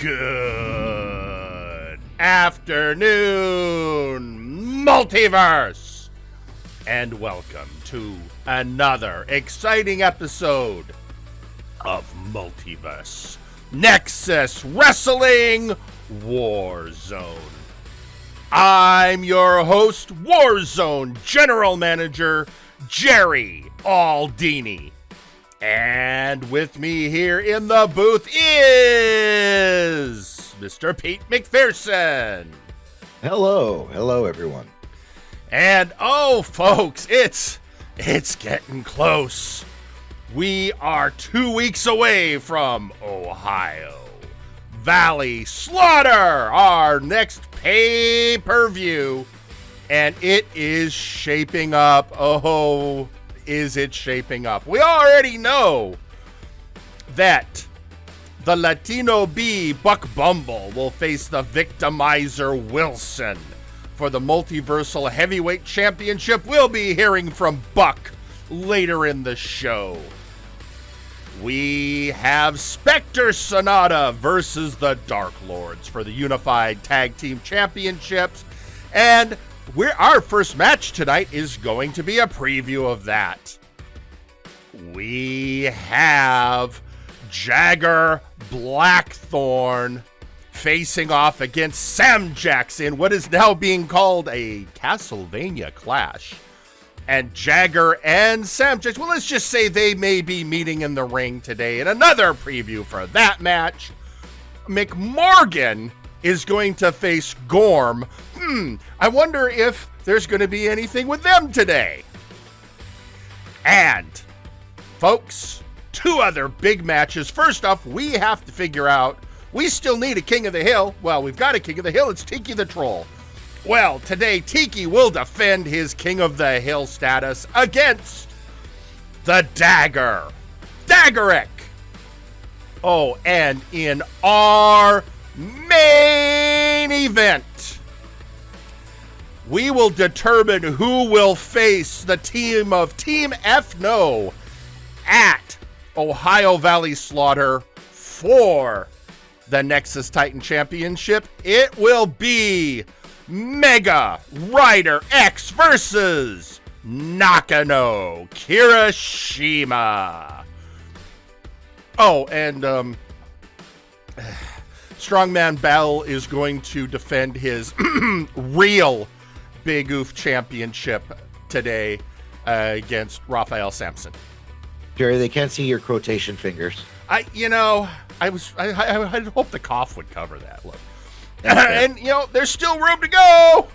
Good afternoon, Multiverse, and welcome to another exciting episode of Multiverse Nexus Wrestling Warzone. I'm your host, Warzone General Manager Jerry Aldini. And with me here in the booth is Mr. Pete McPherson. Hello everyone. And oh folks, it's getting close. We are 2 weeks away from Ohio Valley Slaughter, our next pay-per-view, and it is shaping up. Oh, is it shaping up? We already know that the Latino B, Buck Bumble, will face the victimizer Wilson for the Multiversal Heavyweight Championship. We'll be hearing from Buck later in the show. We have Spectre Sonata versus the Dark Lords for the Unified Tag Team Championships. And our first match tonight is going to be a preview of that. We have Jagger Blackthorn facing off against Sam Jackson, what is now being called a Castlevania clash. And Jagger and Sam Jackson, well, let's just say they may be meeting in the ring today in another preview for that match. McMorgan is going to face Gorm. I wonder if there's going to be anything with them today. And, folks, two other big matches. First off, we have to figure out, we still need a King of the Hill. Well, we've got a King of the Hill. It's Tiki the Troll. Well, today, Tiki will defend his King of the Hill status against the dagrik. Oh, and in our main event, we will determine who will face the team of Team F-No at Ohio Valley Slaughter for the Nexus Titan Championship. It will be Megarider X versus Nakano Kirishima. Oh, and Strongman Bell is going to defend his real Big Oof Championship today against Raphael Samson. Jerry, they can't see your quotation fingers. I hope the cough would cover that. Look. And there's still room to go.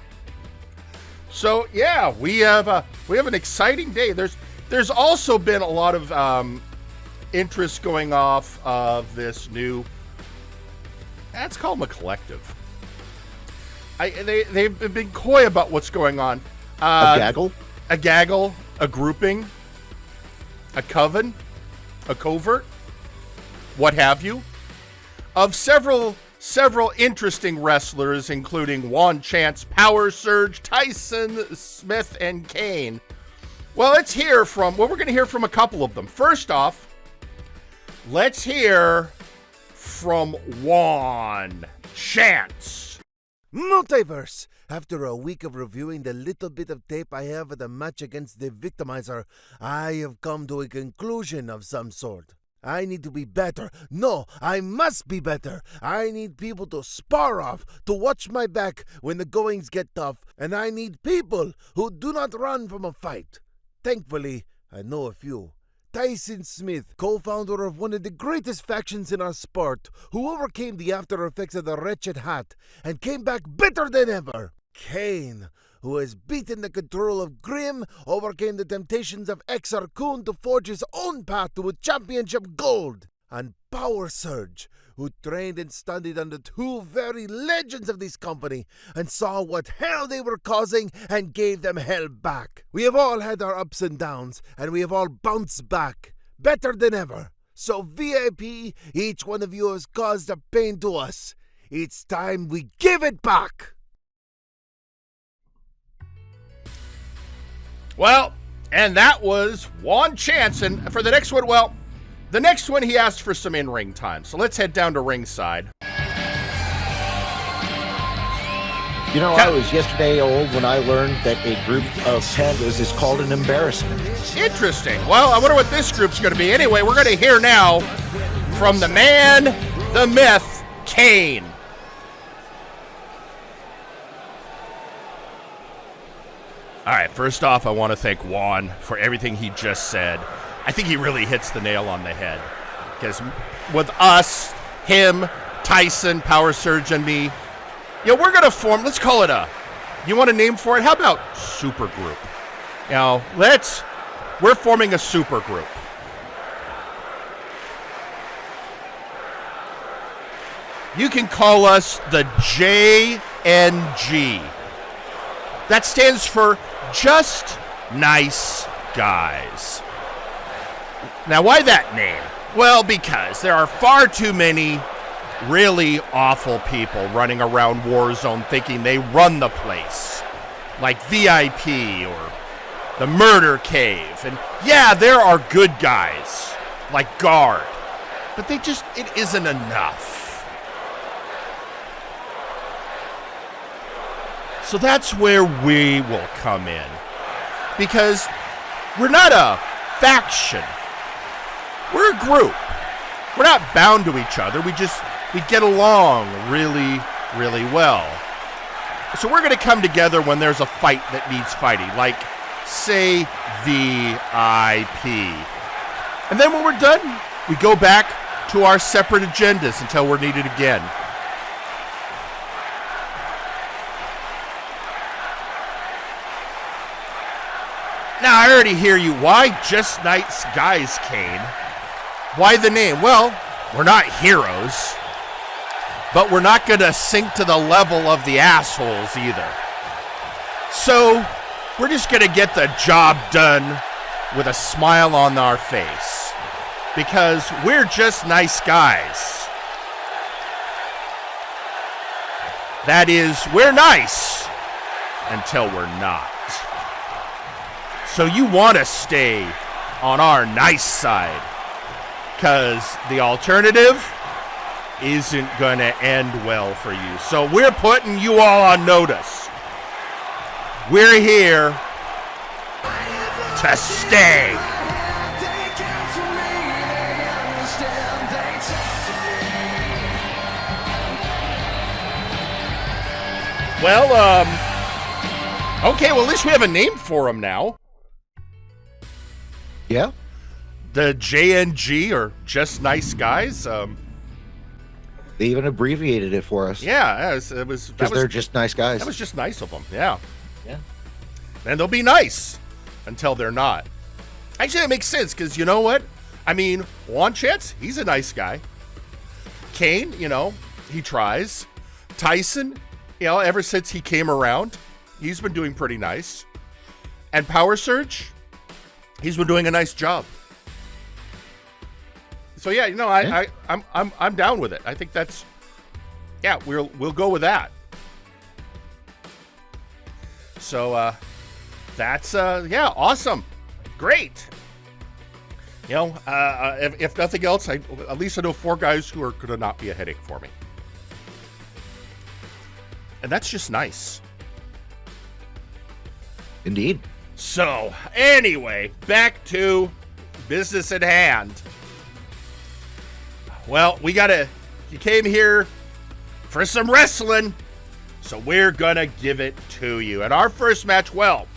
So yeah, we have an exciting day. There's also been a lot of interest going off of this new. That's called a collective. They've been coy about what's going on. A gaggle, a grouping, a coven, a covert, what have you, of several interesting wrestlers, including Juan Chance, Power Surge, Tyson Smith, and Cain. Well, we're going to hear from a couple of them. First off, let's hear from Juan Chance. Multiverse! After a week of reviewing the little bit of tape I have of the match against the victimizer, I have come to a conclusion of some sort. I need to be better. No, I must be better. I need people to spar off, to watch my back when the goings get tough, and I need people who do not run from a fight. Thankfully, I know a few. Tyson Smith, co-founder of one of the greatest factions in our sport, who overcame the after effects of the wretched hat and came back better than ever. Cain, who has beaten the control of Grim, overcame the temptations of Exar to forge his own path to a championship gold. And Power Surge, who trained and studied under two very legends of this company and saw what hell they were causing and gave them hell back. We have all had our ups and downs, and we have all bounced back, better than ever. So VIP, each one of you has caused a pain to us. It's time we give it back. Well, and that was Juan Chance. And for the next one, the next one he asked for some in-ring time. So let's head down to ringside. You know, I was yesterday old when I learned that a group of pandas is called an embarrassment. Interesting. Well, I wonder what this group's going to be. Anyway, we're going to hear now from the man, the myth, Cain. All right, first off, I want to thank Juan for everything he just said. I think he really hits the nail on the head. Because with us, him, Tyson, Power Surge, and me, we're going to form, let's call it you want a name for it? How about super group? We're forming a super group. You can call us the JNG. That stands for Just Nice Guys. Now, why that name? Well, because there are far too many really awful people running around Warzone thinking they run the place. Like VIP or the Murder Cave. And yeah, there are good guys like Guard. But it isn't enough. So that's where we will come in. Because we're not a faction. We're a group. We're not bound to each other. We get along really, really well. So we're going to come together when there's a fight that needs fighting. Like, say, VIP. And then when we're done, we go back to our separate agendas until we're needed again. Now, I already hear you. Why Just Nice Guys, Cain? Why the name? Well, we're not heroes, but we're not going to sink to the level of the assholes either. So, we're just going to get the job done with a smile on our face. Because we're just nice guys. That is, we're nice until we're not. So you want to stay on our nice side, because the alternative isn't going to end well for you. So we're putting you all on notice. We're here to stay. Well, okay, well, at least we have a name for them now. Yeah? The JNG, or Just Nice Guys. They even abbreviated it for us. Yeah, it was because they're just nice guys. That was just nice of them. Yeah. Yeah. And they'll be nice until they're not. Actually, that makes sense, because you know what? I mean, Juan Chance, he's a nice guy. Cain, he tries. Tyson, ever since he came around, he's been doing pretty nice. And Power Surge, he's been doing a nice job. So yeah, I'm down with it. I think that's, we'll go with that. So that's awesome, great. If nothing else, at least I know 4 guys who are gonna not be a headache for me, and that's just nice. Indeed. So, anyway, back to business at hand. Well, you came here for some wrestling, so we're gonna give it to you. And our first match, well,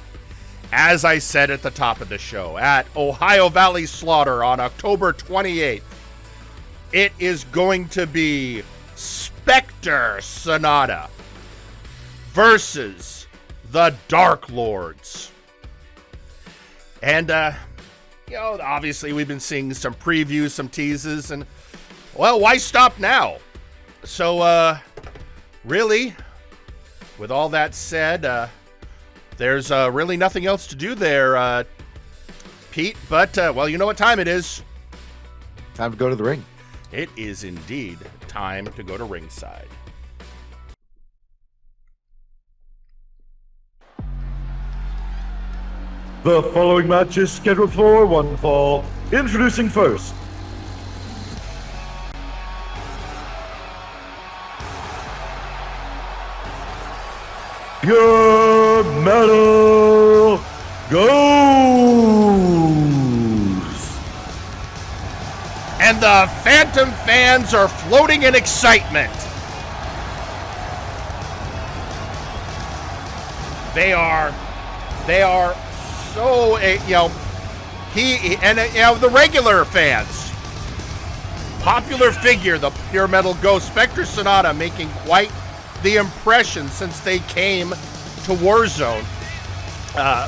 as I said at the top of the show, at Ohio Valley Slaughter on October 28th, it is going to be Spectre Sonata versus the Dark Lords. And, obviously we've been seeing some previews, some teases, and, well, why stop now? So, really, with all that said, there's really nothing else to do there, Pete, but, well, you know what time it is. Time to go to the ring. It is indeed time to go to ringside. The following match is scheduled for one fall. Introducing first, Pure Metal goes. And the Phantom fans are floating in excitement. They are so, the regular fans. Popular figure, the Pure Metal Ghost, Spectre Sonata, making quite the impression since they came to Warzone.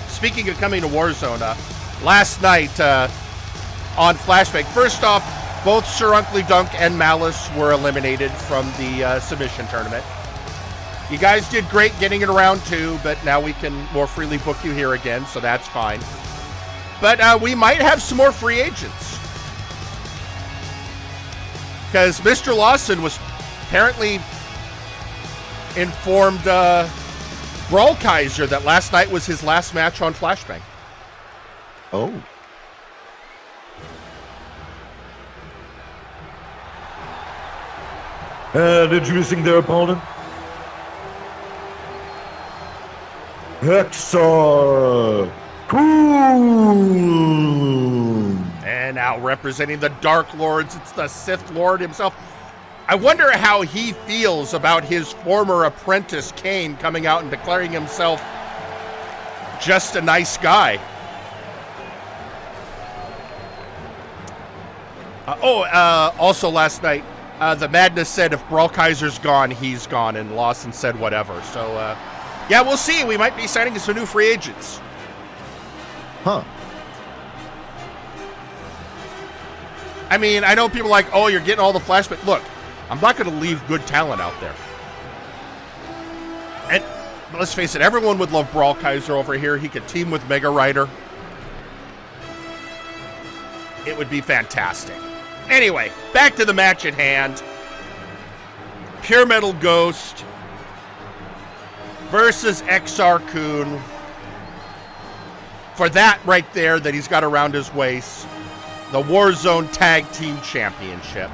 Speaking of coming to Warzone, last night on Flashbang, first off, both Sir Uncle Dunk and Malice were eliminated from the submission tournament. You guys did great getting it around 2, but now we can more freely book you here again, so that's fine. But we might have some more free agents. Because Mr. Lawson was apparently informed Brawl Kaiser that last night was his last match on Flashbang. Oh. And introducing their opponent, Exar. And now representing the Dark Lords, it's the Sith Lord himself. I wonder how he feels about his former apprentice, Cain, coming out and declaring himself just a nice guy. Also last night, the Madness said if Brawl Kaiser's gone, he's gone, and Lawson said whatever. So, yeah, we'll see. We might be signing some new free agents. Huh. I mean, I know people are like, oh, you're getting all the flashback. Look, I'm not going to leave good talent out there. And let's face it, everyone would love Brawl Kaiser over here. He could team with Megarider. It would be fantastic. Anyway, back to the match at hand. Pure Metal Ghost versus Exar Kun. For that right there that he's got around his waist, the Warzone Tag Team Championship.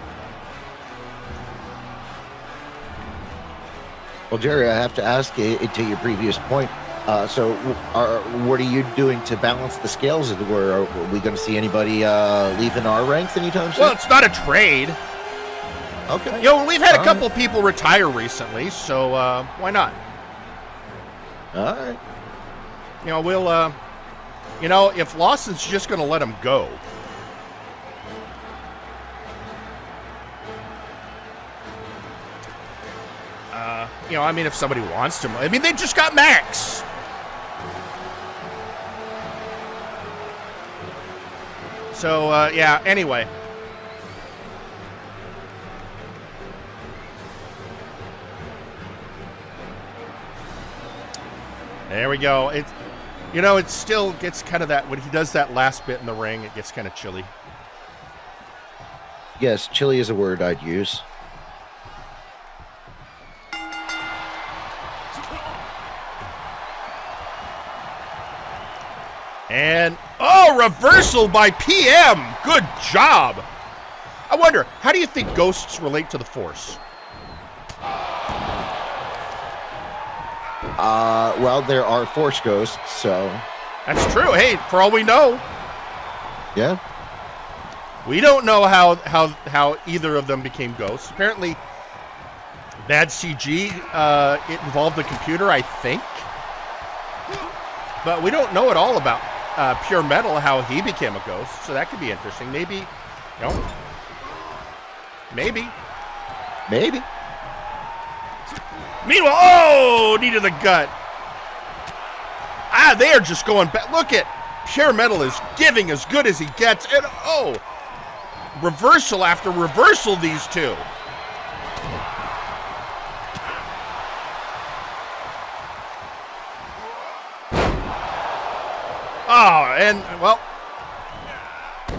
Well, Jerry, I have to ask you, to your previous point, so what are you doing to balance the scales? Are we going to see anybody leaving our ranks anytime soon? Well, it's not a trade. Okay. You know, we've had a couple people retire recently, so why not? All right. You know, we'll, if Lawson's just going to let him go. I mean, if somebody wants to. I mean, they just got Max. So, yeah, anyway. There we go. It still gets kind of that, when he does that last bit in the ring, it gets kind of chilly. Yes, chilly is a word I'd use. And, reversal by PM. Good job. I wonder, how do you think ghosts relate to the Force? Well, there are Force ghosts, so... That's true. Hey, for all we know. Yeah. We don't know how either of them became ghosts. Apparently, bad CG, it involved the computer, I think. But we don't know at all about Pure Metal, how he became a ghost. So that could be interesting. Maybe, maybe. Meanwhile, knee to the gut. They are just going back. Look at Pure Metal is giving as good as he gets. And, reversal after reversal, these two.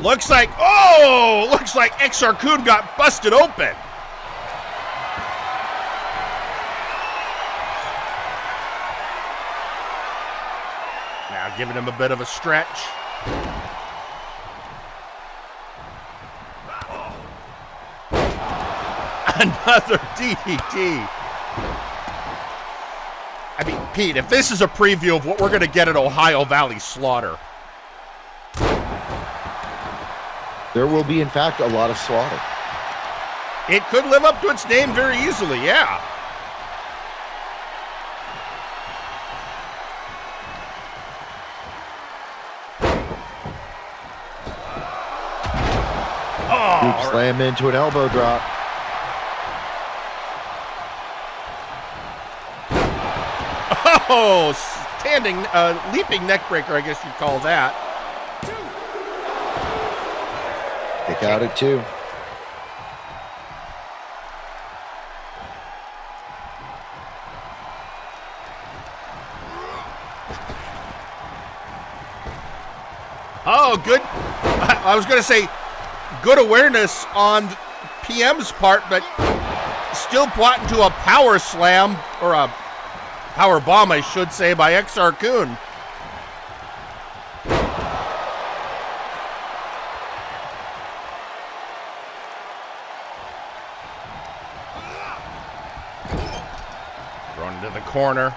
Looks like Exar Kun got busted open. Now giving him a bit of a stretch. Another DDT. I mean, Pete, if this is a preview of what we're going to get at Ohio Valley Slaughter. There will be, in fact, a lot of slaughter. It could live up to its name very easily, yeah. Duke slam into an elbow drop. Oh, standing, leaping neck breaker, I guess you'd call that. Kick out at 2. Oh, good. I was going to say good awareness on PM's part, but still brought into a power slam, or a power bomb, I should say, by Exar Kun. Thrown into the corner.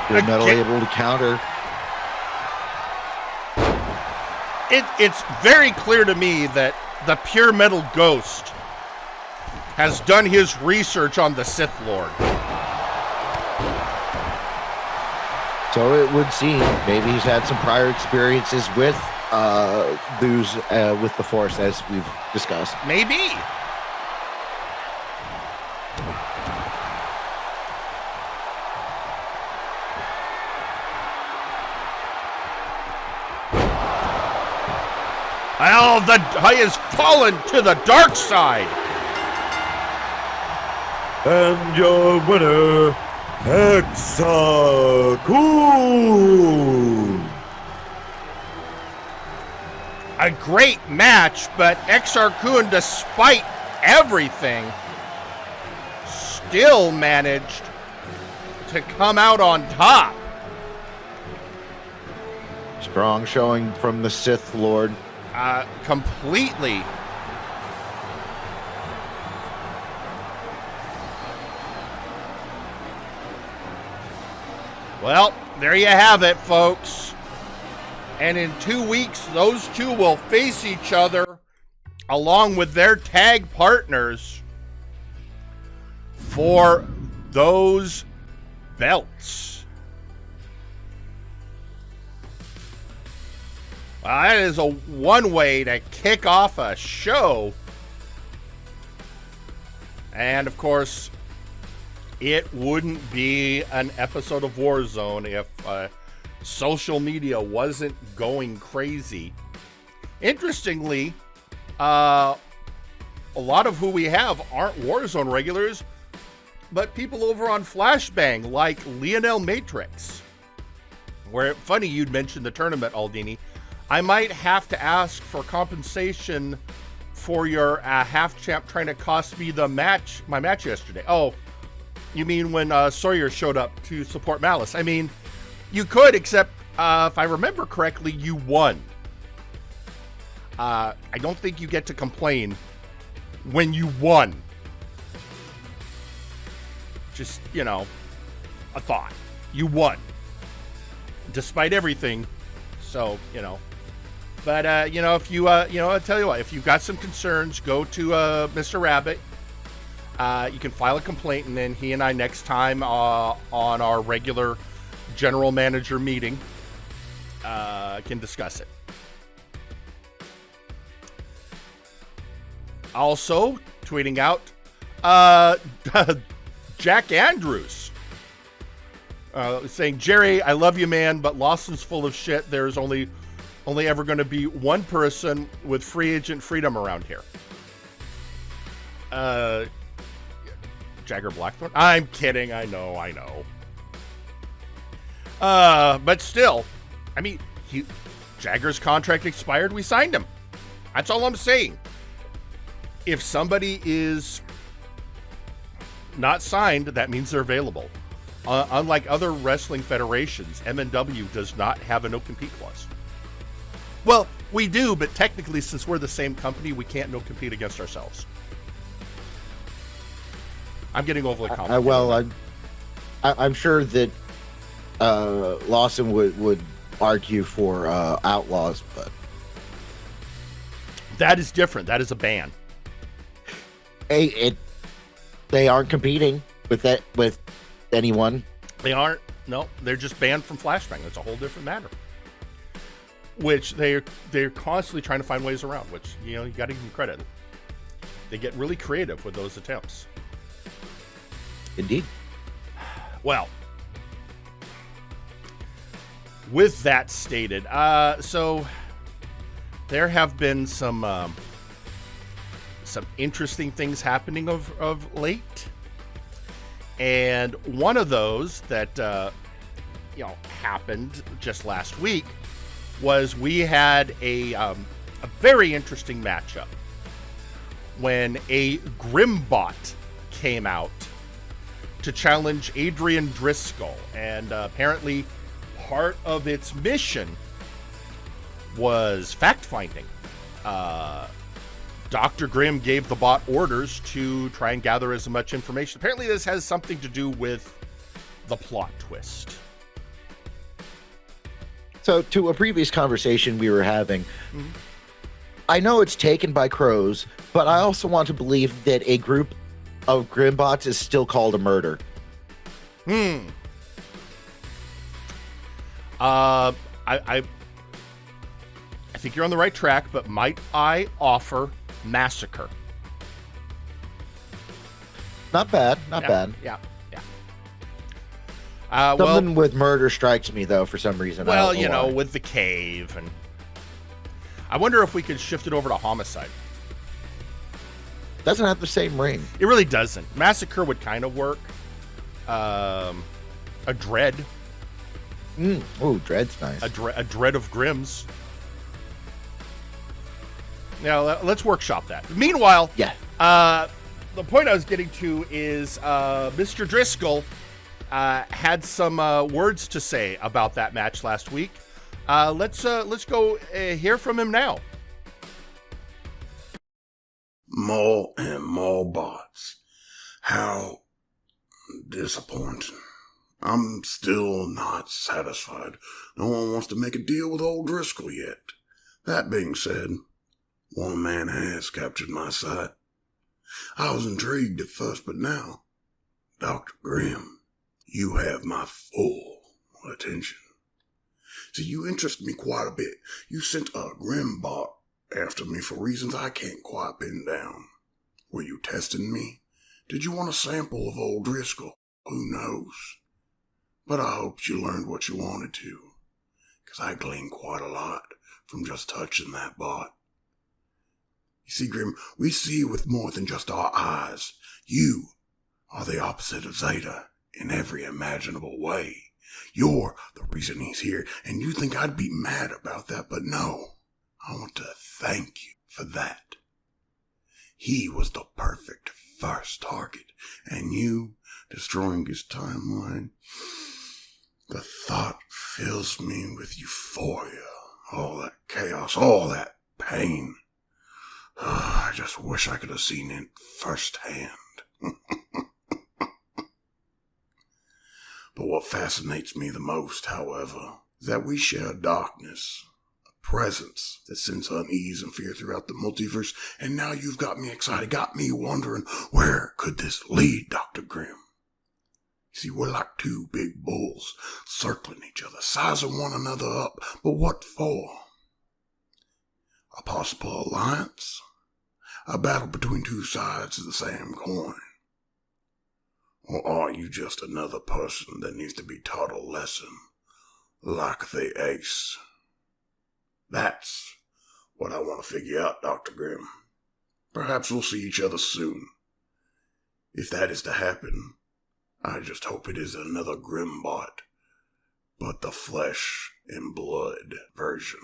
Good metal able to counter. It's very clear to me that the Pure Metal Ghost has done his research on the Sith Lord. So it would seem maybe he's had some prior experiences with with the Force, as we've discussed. Maybe. Well, he has fallen to the dark side. And your winner, Exar Kun. A great match, but Exar Kun, despite everything, still managed to come out on top. Strong showing from the Sith Lord. Completely. Well, there you have it, folks. And in 2 weeks, those two will face each other along with their tag partners for those belts. Well, that is one way to kick off a show. And, of course, it wouldn't be an episode of Warzone if social media wasn't going crazy. Interestingly, a lot of who we have aren't Warzone regulars, but people over on Flashbang, like Lionel Matrix. Where, funny you'd mentioned the tournament, Aldini. I might have to ask for compensation for your half champ trying to cost me my match yesterday. Oh, you mean when Sawyer showed up to support Malice? I mean, you could, except if I remember correctly, you won. I don't think you get to complain when you won. Just, a thought. You won. Despite everything. So, But, if you, I'll tell you what, if you've got some concerns, go to Mr. Rabbit. You can file a complaint, and then he and I next time on our regular general manager meeting can discuss it. Also, tweeting out, Jack Andrews saying, Jerry, I love you, man, but Lawson's full of shit. There's only ever going to be one person with free agent freedom around here. Jagger Blackthorn? I'm kidding. I know. But still, I mean, Jagger's contract expired. We signed him. That's all I'm saying. If somebody is not signed, that means they're available. Unlike other wrestling federations, MNW does not have a no-compete clause. Well, we do, but technically, since we're the same company, we can't no-compete against ourselves. I'm getting overly complicated. I'm sure that Lawson would argue for Outlaws, but that is different. That is a ban. They aren't competing with anyone. They aren't. No, they're just banned from Flashbang. That's a whole different matter. Which they're constantly trying to find ways around. Which you got to give them credit. They get really creative with those attempts. Indeed. Well, with that stated, so there have been some interesting things happening of late, and one of those that happened just last week was we had a very interesting matchup when a Grimbot came out to challenge Adrian Driscoll, and apparently part of its mission was fact-finding. Dr. Grimm gave the bot orders to try and gather as much information. Apparently this has something to do with the plot twist. So, to a previous conversation we were having, I know it's taken by crows, but I also want to believe that a group of Grimbots is still called a murder. I think you're on the right track, but might I offer massacre? Not bad. Not bad. Yeah. Something with murder strikes me, though, for some reason. Well, with the cave, and I wonder if we could shift it over to homicide. Doesn't have the same ring. It really doesn't. Massacre would kind of work. A dread. Oh, dread's nice. A dread of Grimm's. Now, let's workshop that. Meanwhile, the point I was getting to is Mr. Driscoll had some words to say about that match last week. Let's go hear from him now. More and more bots. How disappointing. I'm still not satisfied. No one wants to make a deal with old Driscoll yet. That being said, one man has captured my sight. I was intrigued at first, but now, Dr. Grimm, you have my full attention. See, you interest me quite a bit. You sent a Grimm bot after me for reasons I can't quite pin down. Were you testing me? Did you want a sample of old Driscoll? Who knows? But I hoped you learned what you wanted to, because I gleaned quite a lot from just touching that bot. You see, Grimm, we see with more than just our eyes. You are the opposite of Zeta in every imaginable way. You're the reason he's here, and you think I'd be mad about that, but no. I want to thank you for that. He was the perfect first target, and you destroying his timeline. The thought fills me with euphoria. All that chaos, all that pain. I just wish I could have seen it firsthand. But what fascinates me the most, however, is that we share darkness. Presence that sends unease and fear throughout the multiverse, and now you've got me excited, got me wondering, where could this lead, Dr. Grimm? See, we're like two big bulls, circling each other, sizing one another up, but what for? A possible alliance? A battle between two sides of the same coin? Or are you just another person that needs to be taught a lesson, like the ace? That's what I want to figure out, Dr. Grimm. Perhaps we'll see each other soon. If that is to happen, I just hope it is another Grimbot, but the flesh and blood version.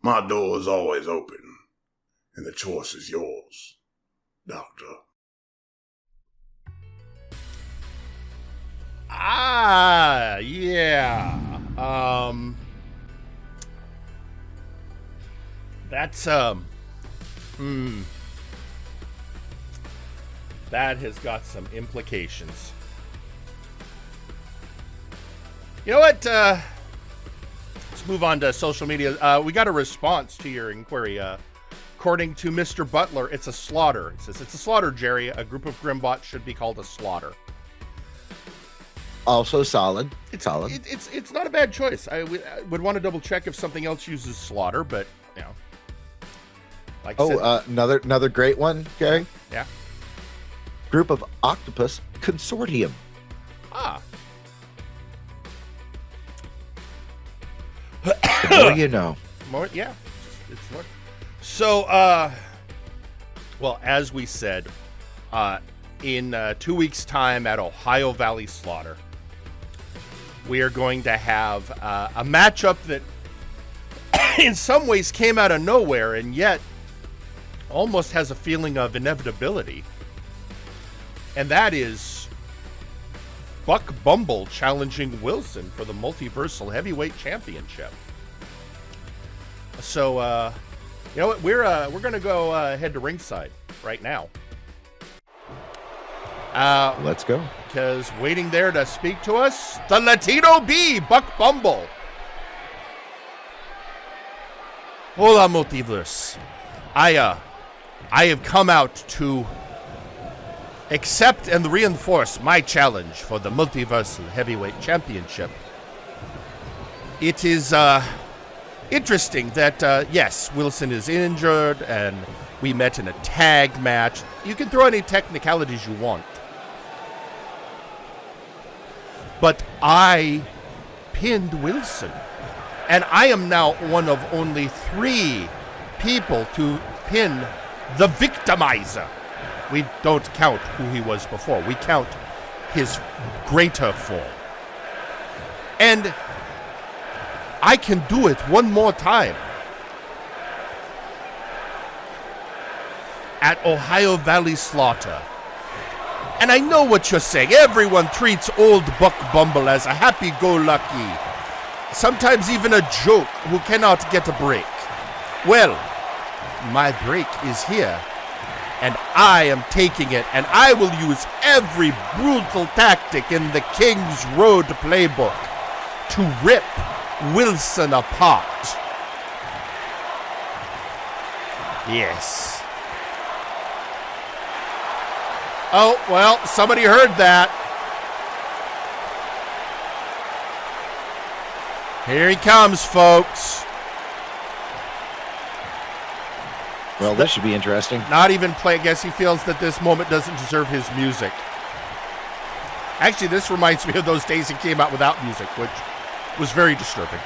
My door is always open, and the choice is yours, Doctor. Yeah. That's That has got some implications. You know what? Let's move on to social media. We got a response to your inquiry. According to Mr. Butler, it's a slaughter. It says, it's a slaughter, Jerry. A group of Grimbots should be called a slaughter. Also solid. It's solid. It's not a bad choice. I would want to double check if something else uses slaughter, but, you know. Like another great one, Gary. Yeah. Group of Octopus Consortium. Ah. The more you know. More, yeah. It's more. So, well, as we said, in 2 weeks' time at Ohio Valley Slaughter, we are going to have a matchup that in some ways came out of nowhere and yet almost has a feeling of inevitability. And that is Buck Bumble challenging Wilson for the Multiversal Heavyweight Championship. So, you know what? We're going to go head to ringside right now. Let's go. Because waiting there to speak to us, the Latino B, Buck Bumble. Hola, Multiverse. I have come out to accept and reinforce my challenge for the Multiversal Heavyweight Championship. It is interesting that, yes, Wilson is injured and we met in a tag match. You can throw any technicalities you want. But I pinned Wilson. And I am now one of only 3 people to pin the victimizer. We don't count who he was before. We count his greater form. And I can do it one more time. At Ohio Valley Slaughter. And I know what you're saying. Everyone treats old Buck Bumble as a happy-go-lucky, sometimes even a joke who cannot get a break. Well, my break is here, and I am taking it, and I will use every brutal tactic in the King's Road playbook to rip Wilson apart. Yes. Oh, well, somebody heard that. Here he comes, folks. Well, this should be interesting. Not even play. I guess he feels that this moment doesn't deserve his music. Actually, this reminds me of those days he came out without music, which was very disturbing.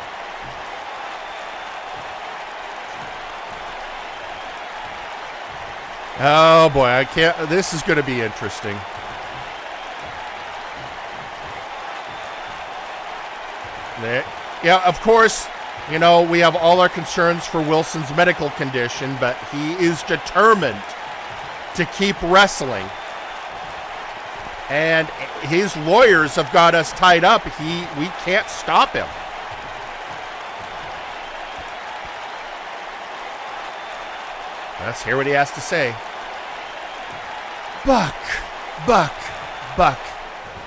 Oh boy, I can't. This is going to be interesting. Yeah, of course, you know, we have all our concerns for Wilson's medical condition, but he is determined to keep wrestling. And his lawyers have got us tied up. We can't stop him. Let's hear what he has to say. Buck.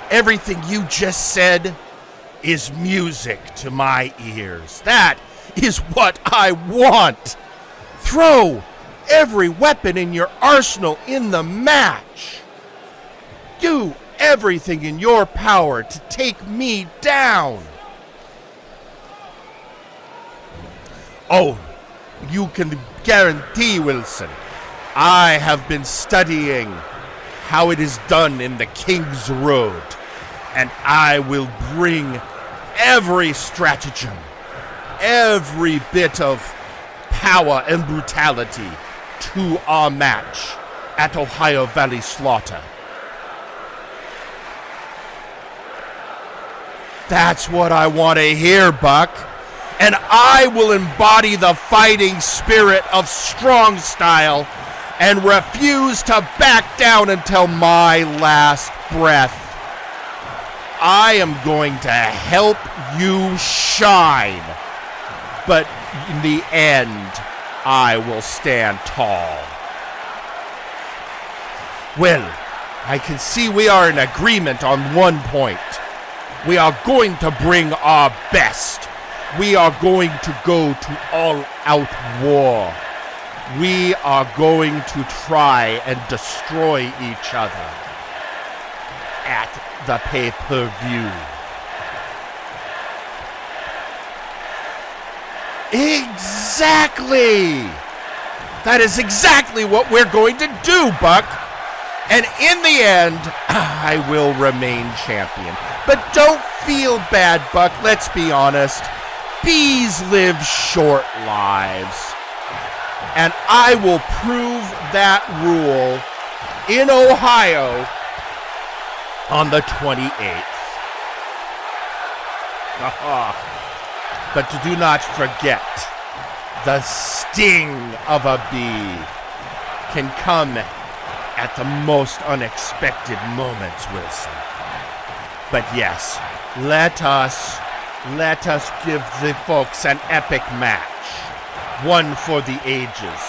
Everything you just said is music to my ears. That is what I want. Throw every weapon in your arsenal in the match. Do everything in your power to take me down. Oh, you can guarantee, Wilson, I have been studying how it is done in the King's Road, and I will bring every stratagem, every bit of power and brutality to our match at Ohio Valley Slaughter. That's what I want to hear, Buck. And I will embody the fighting spirit of strong style and refuse to back down until my last breath. I am going to help you shine. But in the end, I will stand tall. Well, I can see we are in agreement on one point. We are going to bring our best. We are going to go to all-out war. We are going to try and destroy each other at the pay-per-view. Exactly! That is exactly what we're going to do, Buck. And in the end, I will remain champion. But don't feel bad, Buck. Let's be honest. Bees live short lives. And I will prove that rule in Ohio on the 28th. But do not forget, the sting of a bee can come at the most unexpected moments, Wilson. But yes, let us give the folks an epic match. One for the ages.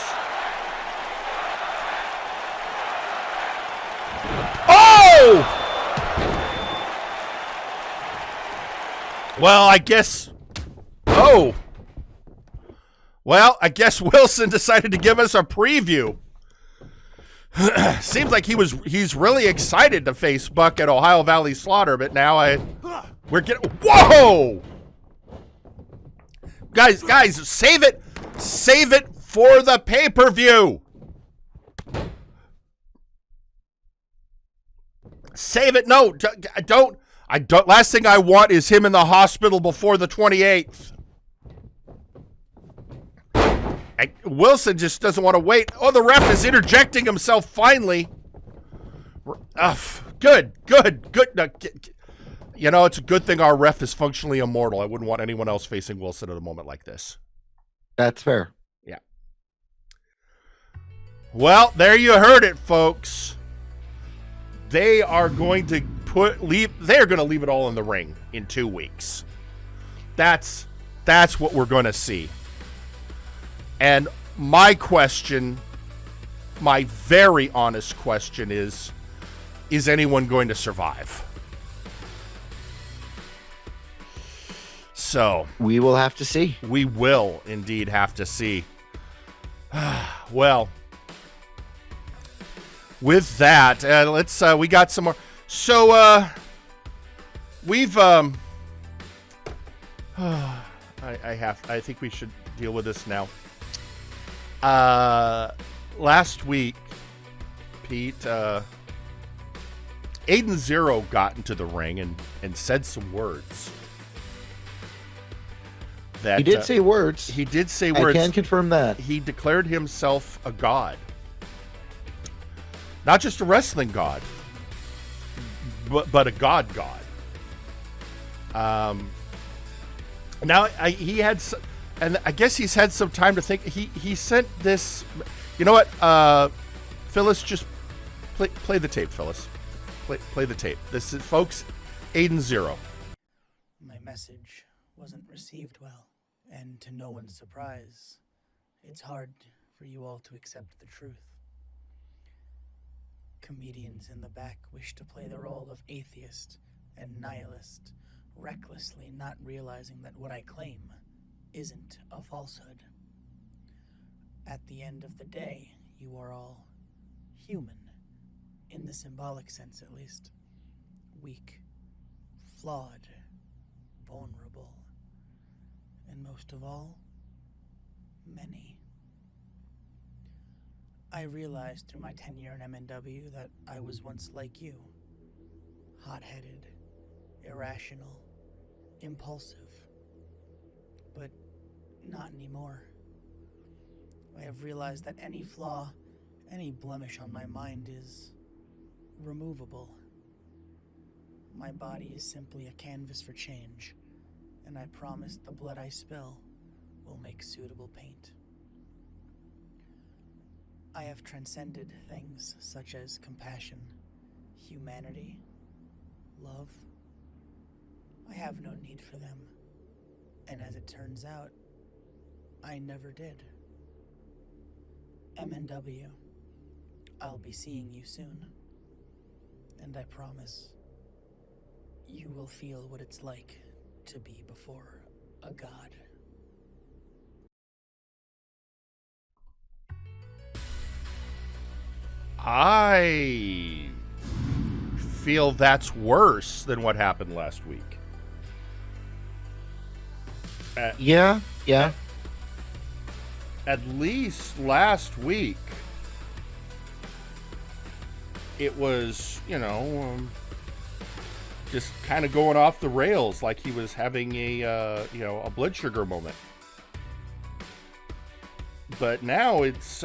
Oh! Well, I guess... Oh! Well, I guess Wilson decided to give us a preview. Seems like he's really excited to face Buck at Ohio Valley Slaughter, but now we're getting... Whoa! Guys, save it! Save it for the pay-per-view! Save it! No, don't... Last thing I want is him in the hospital before the 28th. Wilson just doesn't want to wait. Oh, the ref is interjecting himself finally. Good. No, you know, it's a good thing our ref is functionally immortal. I wouldn't want anyone else facing Wilson at a moment like this. That's fair. Yeah. Well, there you heard it, folks. They are going to leave it all in the ring in 2 weeks. That's what we're going to see. And my question, my very honest question is anyone going to survive? So we will have to see. We will indeed have to see. Well, with that, let's we got some more. So we've I think we should deal with this now. Last week, Pete, Aiden Zero got into the ring and said some words. That, he did say words. He did say words. I can confirm that. He declared himself a god. Not just a wrestling god, but a god. Now, he had... And I guess he's had some time to think. He sent this. You know what? Phyllis, just play the tape, Phyllis. Play the tape. This is, folks, Aiden Zero. My message wasn't received well, and to no one's surprise, it's hard for you all to accept the truth. Comedians in the back wish to play the role of atheist and nihilist, recklessly not realizing that what I claim isn't a falsehood. At the end of the day, you are all human, in the symbolic sense at least. Weak, flawed, vulnerable, and most of all, many. I realized through my tenure in MNW that I was once like you. Hot-headed, irrational, impulsive. But not anymore. I have realized that any flaw, any blemish on my mind is removable. My body is simply a canvas for change, and I promise the blood I spill will make suitable paint. I have transcended things such as compassion, humanity, love. I have no need for them. And as it turns out, I never did. MNW, I'll be seeing you soon. And I promise you will feel what it's like to be before a god. I feel that's worse than what happened last week. Yeah. At least last week, it was, just kind of going off the rails, like he was having a blood sugar moment. But now it's,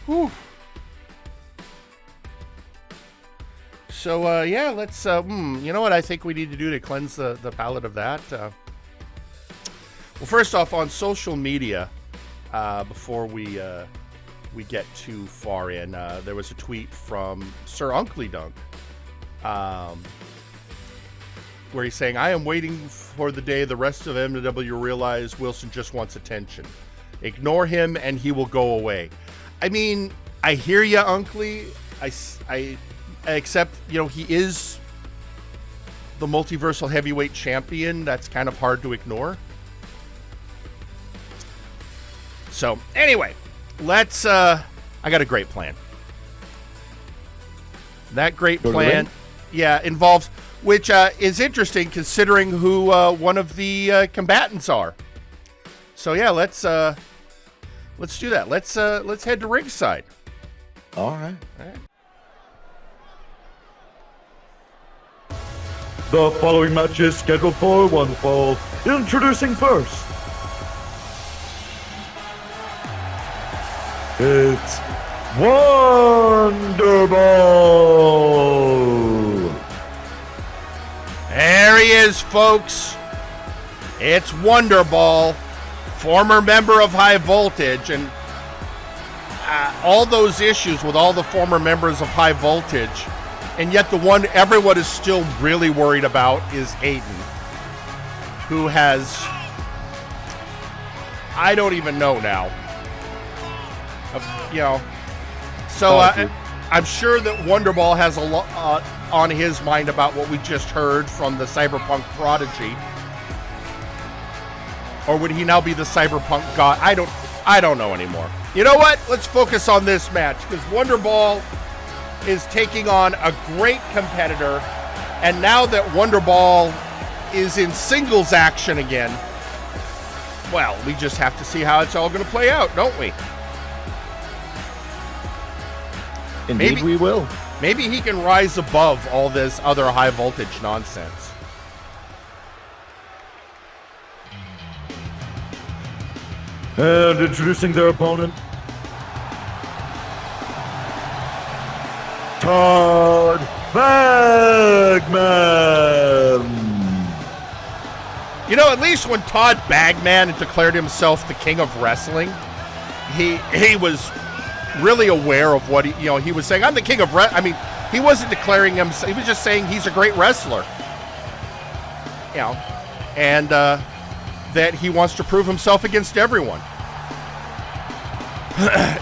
whew. So, yeah, let's, you know what I think we need to do to cleanse the palate of that? Well, first off, on social media, before we get too far in, there was a tweet from Sir Unkley Dunk, where he's saying, I am waiting for the day the rest of MW realize Wilson just wants attention. Ignore him and he will go away. I mean, I hear ya, Unkley. I accept, he is the multiversal heavyweight champion. That's kind of hard to ignore. So, anyway, let's, I got a great plan. That great plan, involves, which is interesting considering who one of the combatants are. So, yeah, let's do that. Let's head to ringside. All right. The following match is scheduled for one fall. Introducing first, it's Wonderball. There he is, folks. It's Wonderball, former member of High Voltage, and all those issues with all the former members of High Voltage. And yet the one everyone is still really worried about is Aiden, who has, I don't even know now. So I'm sure that Wonderball has a lot on his mind about what we just heard from the Cyberpunk prodigy. Or would he now be the Cyberpunk god? I don't know anymore. You know what? Let's focus on this match, because Wonderball is taking on a great competitor, and now that Wonderball is in singles action again, well, we just have to see how it's all going to play out, don't we? Indeed, we will. Maybe he can rise above all this other high voltage nonsense. And introducing their opponent, Todd Bagman. At least when Todd Bagman declared himself the king of wrestling, he was really aware of what he was saying. I'm the king of wrestling. I mean, he wasn't declaring himself. He was just saying he's a great wrestler. And that he wants to prove himself against everyone.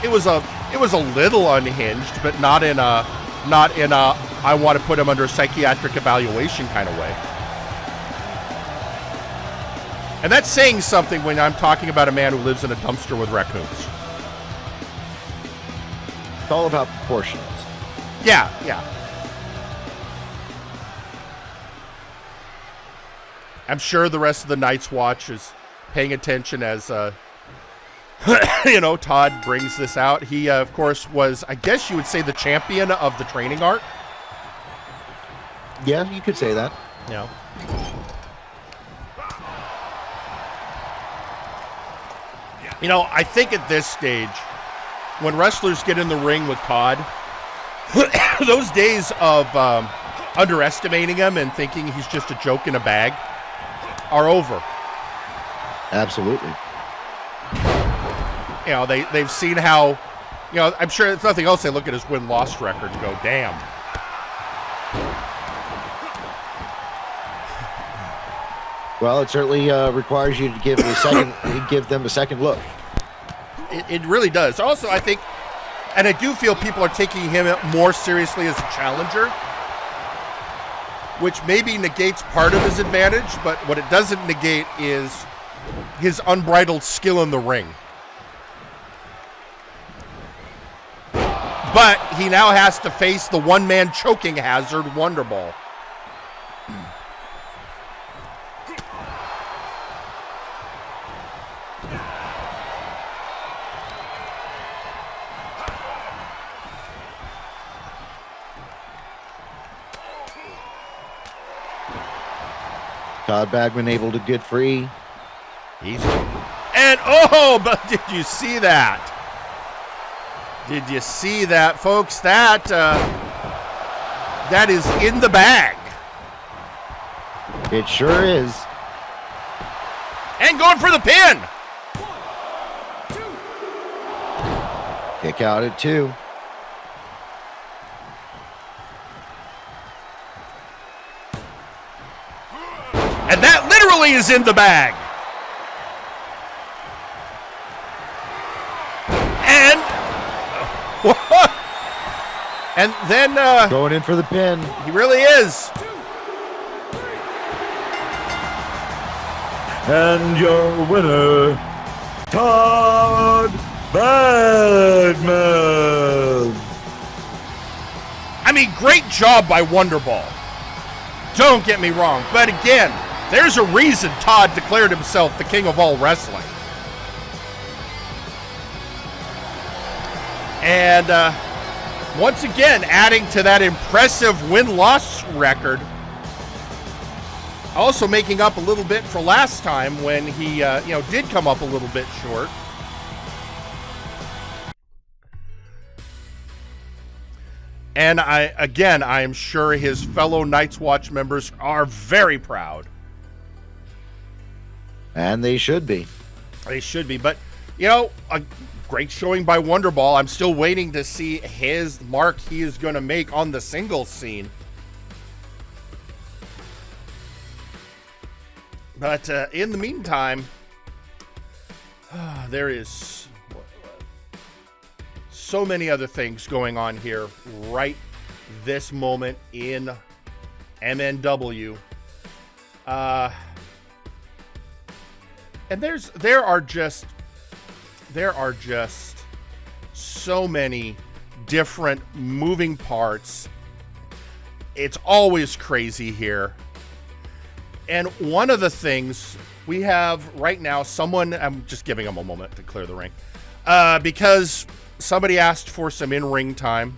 It was a little unhinged, but not in a I want to put him under psychiatric evaluation kind of way. And that's saying something when I'm talking about a man who lives in a dumpster with raccoons. It's all about proportions. Yeah. I'm sure the rest of the Night's Watch is paying attention as, Todd brings this out. He, of course, was, I guess you would say, the champion of the training arc. Yeah, you could say that. Yeah. I think at this stage, when wrestlers get in the ring with Todd, those days of underestimating him and thinking he's just a joke in a bag are over. Absolutely. They've seen how, I'm sure if nothing else, they look at his win-loss record and go, damn. Well, it certainly requires you to give them a second look. It really does. Also, I think And I do feel people are taking him more seriously as a challenger, which maybe negates part of his advantage, but what it doesn't negate is his unbridled skill in the ring. But he now has to face the one-man choking hazard, Wonderball. Todd Bagman able to get free. And oh, but did you see that? Did you see that, folks? That is in the bag. It sure is. And going for the pin. 1, 2. Kick out at 2. And that literally is in the bag. And then going in for the pin. He really is. And your winner, Todd Bagman. I mean, great job by Wonderball. Don't get me wrong, but again, there's a reason Todd declared himself the king of all wrestling. And once again, adding to that impressive win-loss record. Also making up a little bit for last time when he, did come up a little bit short. And I am sure his fellow Night's Watch members are very proud. And they should be. They should be. But, a great showing by Wonderball. I'm still waiting to see his mark he is going to make on the singles scene. But in the meantime, there is so many other things going on here right this moment in MNW. And there are just so many different moving parts. It's always crazy here. And one of the things we have right now, I'm just giving them a moment to clear the ring, because somebody asked for some in-ring time.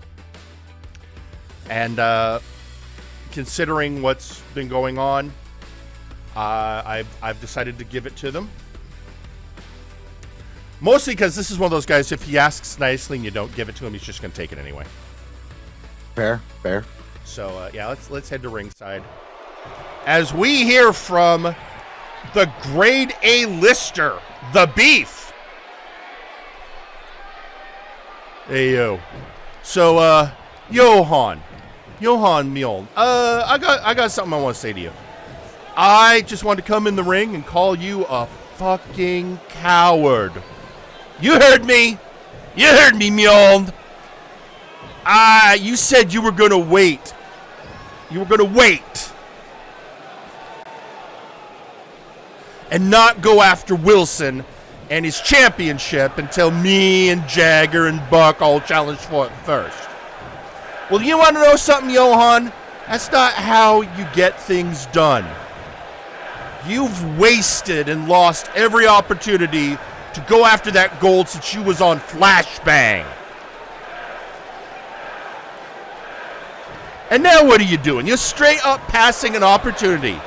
And considering what's been going on, I've decided to give it to them. Mostly because this is one of those guys, if he asks nicely and you don't give it to him, he's just going to take it anyway. Fair. So, let's head to ringside. As we hear from the grade A lister, the Beenf. Hey, yo. So, Johan Mjoln, I got something I want to say to you. I just want to come in the ring and call you a fucking coward. You heard me, Mjoln. You said you were going to wait. And not go after Wilson and his championship until me and Jagger and Buck all challenged for it first. Well, you want to know something, Johan? That's not how you get things done. You've wasted and lost every opportunity to go after that gold since you was on Flashbang. And now what are you doing? You're straight up passing an opportunity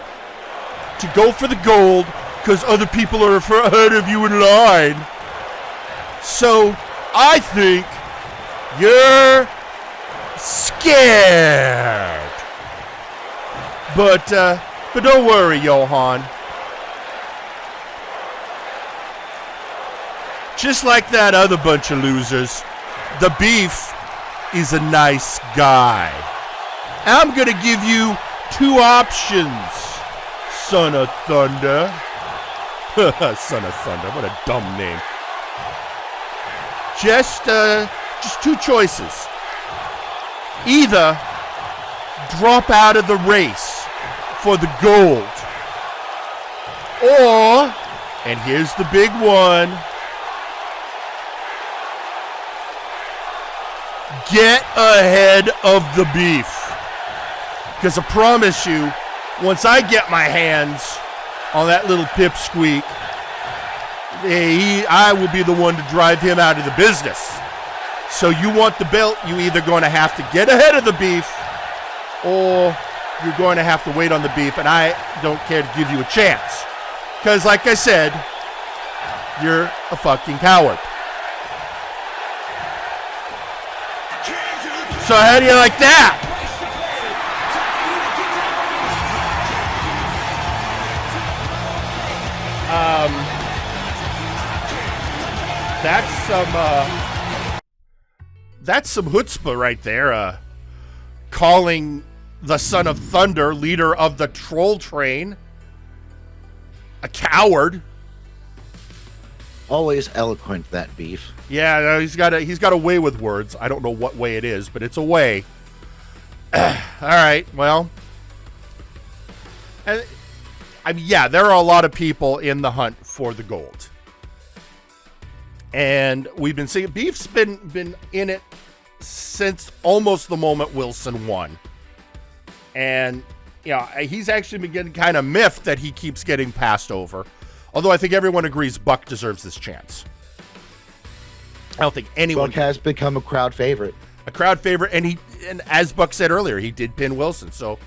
to go for the gold because other people are ahead of you in line. So I think you're scared. But don't worry, Johan. Just like that other bunch of losers, the Beenf is a nice guy. I'm going to give you 2 options, Son of Thunder. Son of Thunder, what a dumb name. Just just two choices. Either drop out of the race for the gold, or, and here's the big one, get ahead of the beef. Because I promise you, once I get my hands on that little pipsqueak, I will be the one to drive him out of the business. So you want the belt, you either going to have to get ahead of the beef, or you're going to have to wait on the beef, and I don't care to give you a chance. Because like I said, you're a fucking coward. So how do you like that? That's some chutzpah right there. Calling the Son of Thunder, leader of the Troll Train, a coward. Always eloquent, that Beef. Yeah, no, he's got a way with words. I don't know what way it is, but it's a way. All right, well, I mean, yeah, there are a lot of people in the hunt for the gold. And we've been seeing Beef's been in it since almost the moment Wilson won. And, you know, he's actually been getting kind of miffed that he keeps getting passed over. Although I think everyone agrees Buck deserves this chance. I don't think anyone... Buck has become a crowd favorite. A crowd favorite, and as Buck said earlier, he did pin Wilson. So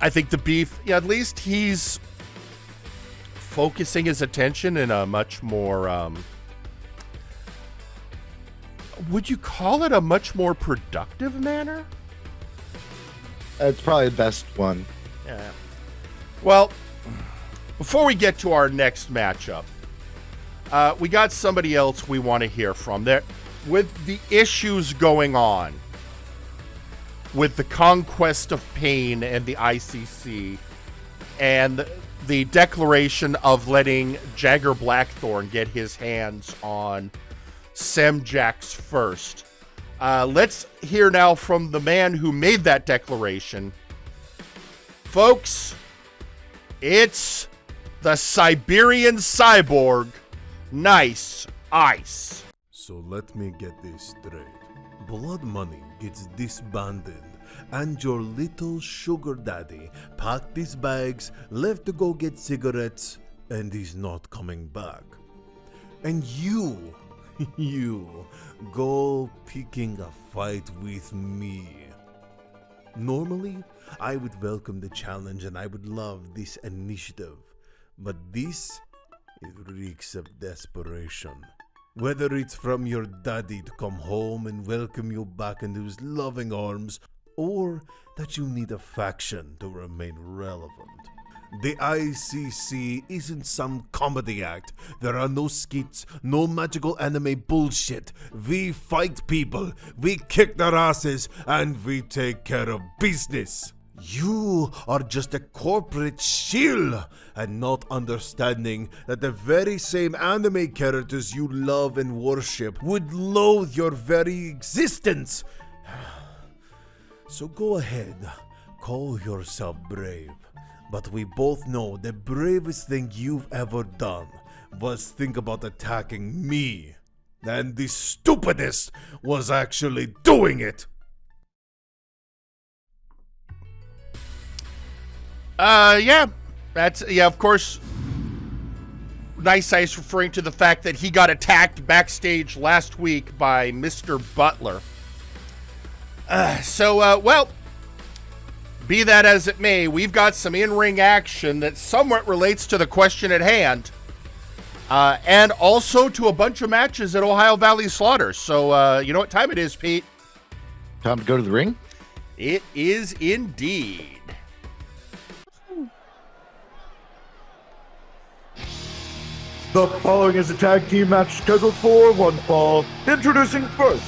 I think the Beef, yeah, at least he's focusing his attention in a much more... would you call it a much more productive manner? It's probably the best one. Yeah. Well, before we get to our next matchup, we got somebody else we want to hear from. There, with the issues going on with the Conquest of Pain and the ICC, and the declaration of letting Jagger Blackthorn get his hands on Samjax first. Let's hear now from the man who made that declaration. Folks, it's the Siberian cyborg, Nice Ice. So let me get this straight. Blood Money gets disbanded, and your little sugar daddy packed his bags, left to go get cigarettes, and he's not coming back. And you go picking a fight with me. Normally, I would welcome the challenge and I would love this initiative, but this, it reeks of desperation. Whether it's from your daddy to come home and welcome you back into his loving arms, or that you need a faction to remain relevant. The ICC isn't some comedy act. There are no skits, no magical anime bullshit. We fight people, we kick their asses, and we take care of business. You are just a corporate shill, and not understanding that the very same anime characters you love and worship would loathe your very existence. So go ahead, call yourself brave. But we both know the bravest thing you've ever done was think about attacking me. And the stupidest was actually doing it. Yeah, of course, Nice Ice referring to the fact that he got attacked backstage last week by Mr. Butler. Well, be that as it may, we've got some in-ring action that somewhat relates to the question at hand, and also to a bunch of matches at Ohio Valley Slaughter. So, you know what time it is, Pete? Time to go to the ring? It is indeed. The following is a tag team match scheduled for one fall. Introducing first,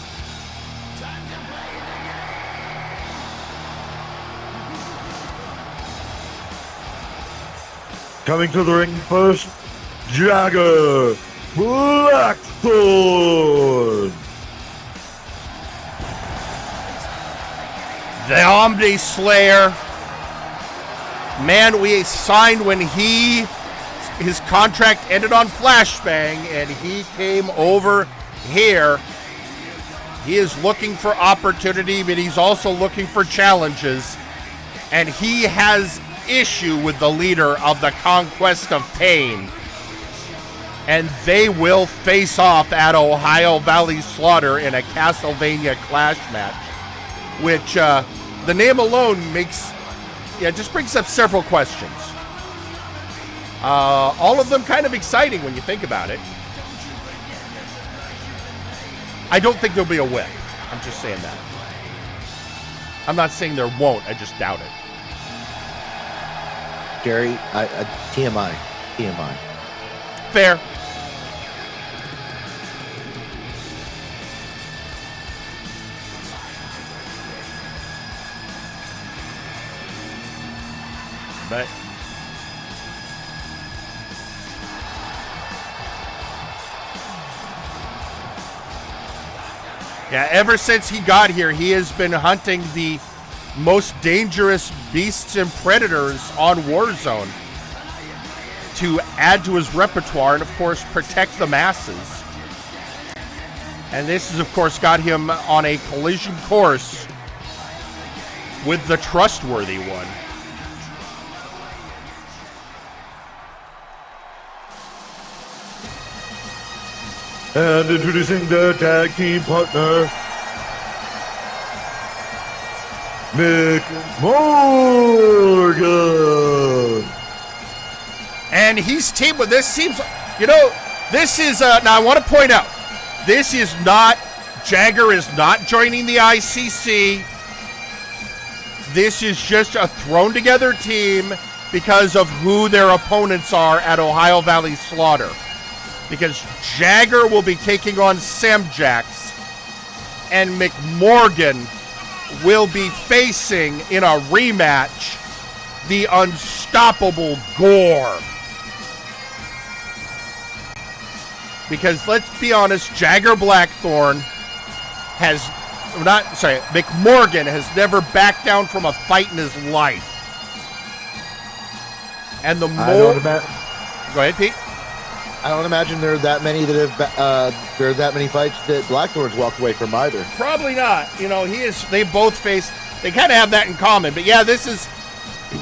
coming to the ring first, Jagger Blackthorn. the Omni Slayer. Man we signed when his contract ended on Flashbang, and he came over here. He is looking for opportunity, but he's also looking for challenges. And he has issue with the leader of the Conquest of Cain. And they will face off at Ohio Valley Slaughter in a Castlevania Clash match, which the name alone just brings up several questions. All of them kind of exciting when you think about it. I don't think there'll be a win. I'm just saying that. I'm not saying there won't. I just doubt it. Gary, TMI. Fair. But yeah, ever since he got here, he has been hunting the most dangerous beasts and predators on Warzone to add to his repertoire and, of course, protect the masses. And this has, of course, got him on a collision course with the trustworthy one. And introducing their tag team partner, McMorgan. And he's teamed with this. Seems, this is, now I want to point out, this is not, Jagger is not joining the ICC. This is just a thrown together team because of who their opponents are at Ohio Valley Slaughter. Because Jagger will be taking on Samjax, and McMorgan will be facing, in a rematch, the unstoppable Gore. Because let's be honest, Jagger Blackthorn McMorgan has never backed down from a fight in his life. And the more... Go ahead, Pete. I don't imagine there are that many that have there are that many fights that Blackthorn's walked away from either. Probably not. They both face, they kind of have that in common. But yeah, this is,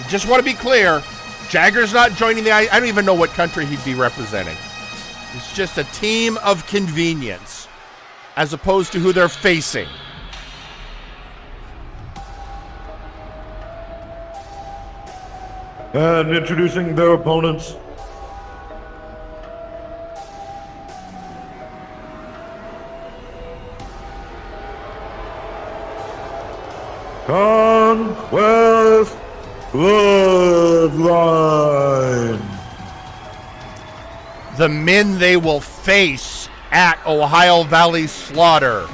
just want to be clear, Jagger's not joining I don't even know what country he'd be representing. It's just a team of convenience as opposed to who they're facing. And introducing their opponents, Conquest Bloodline. The men they will face at Ohio Valley Slaughter: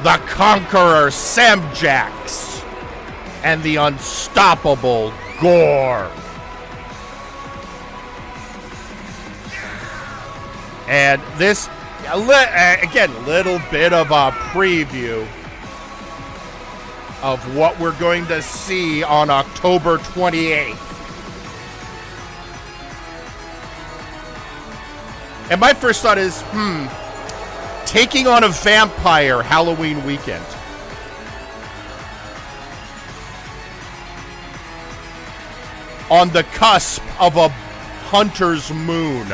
the Conqueror Samjax and the unstoppable Gore. And this, again, little bit of a preview of what we're going to see on October 28th. And my first thought is, taking on a vampire Halloween weekend. On the cusp of a hunter's moon.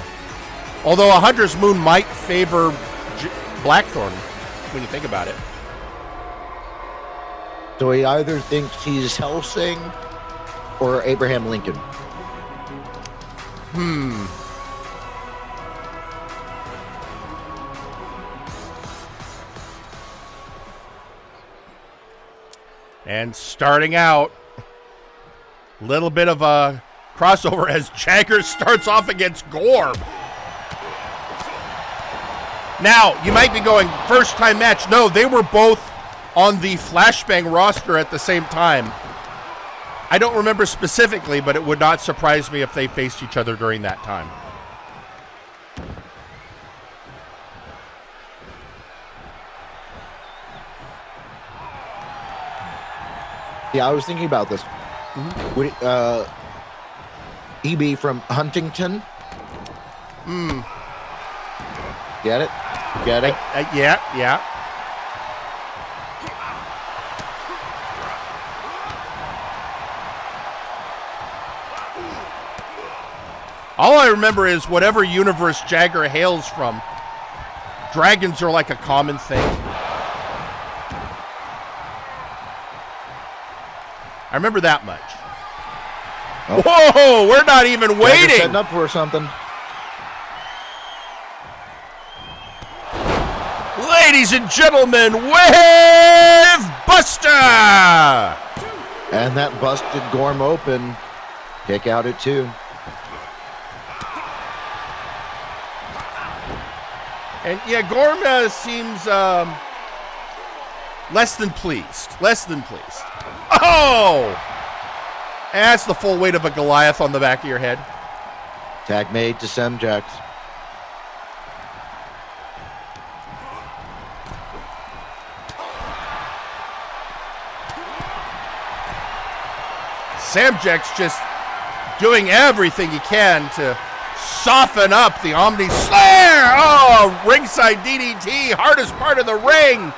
Although a hunter's moon might favor Blackthorn when you think about it. So he either thinks he's Helsing or Abraham Lincoln. And starting out, little bit of a crossover as Jagger starts off against Gorb. Now, you might be going, first time match. No, they were both on the Flashbang roster at the same time. I don't remember specifically, but it would not surprise me if they faced each other during that time. Yeah, I was thinking about this. Would he be from Huntington? Get it? Get it? Yeah. All I remember is whatever universe Jagger hails from, dragons are like a common thing. I remember that much. Oh. Whoa, we're not even waiting. Jagger setting up for something. Ladies and gentlemen, Wave Buster! And that busted Gorm open. Kick out at 2. And yeah, Gorm seems less than pleased. Oh! And that's the full weight of a Goliath on the back of your head. Tag made to Samjax. Samjax just doing everything he can to soften up the Omni Slayer. Oh, ringside DDT, hardest part of the ring.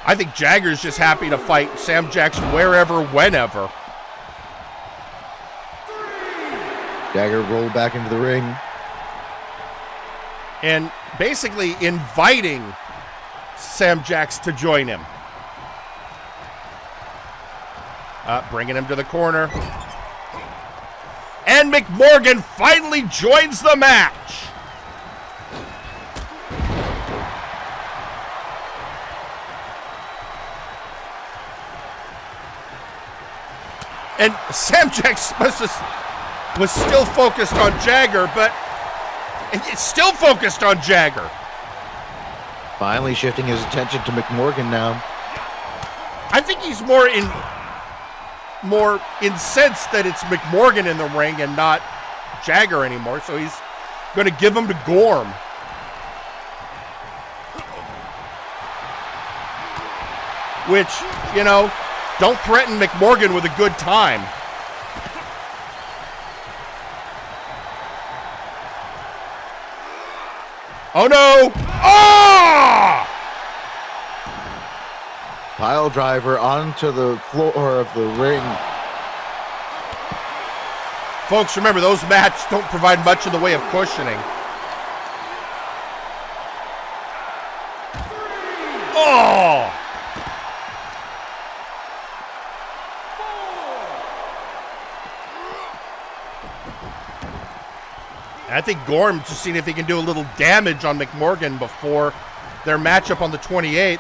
I think Jagger's just happy to fight Samjax wherever, whenever. Jagger rolled back into the ring. And basically inviting Samjax to join him. Bringing him to the corner. And McMorgan finally joins the match. And Samjax was still focused on Jagger, but it's still focused on Jagger. Finally shifting his attention to McMorgan now. I think he's more incensed that it's McMorgan in the ring and not Jagger anymore, so he's going to give him to Gorm. Which, you know, don't threaten McMorgan with a good time. Oh no! Oh! Pile driver onto the floor of the ring. Folks, remember, those mats don't provide much in the way of cushioning. Oh! I think Gorm just seeing if he can do a little damage on McMorgan before their matchup on the 28th.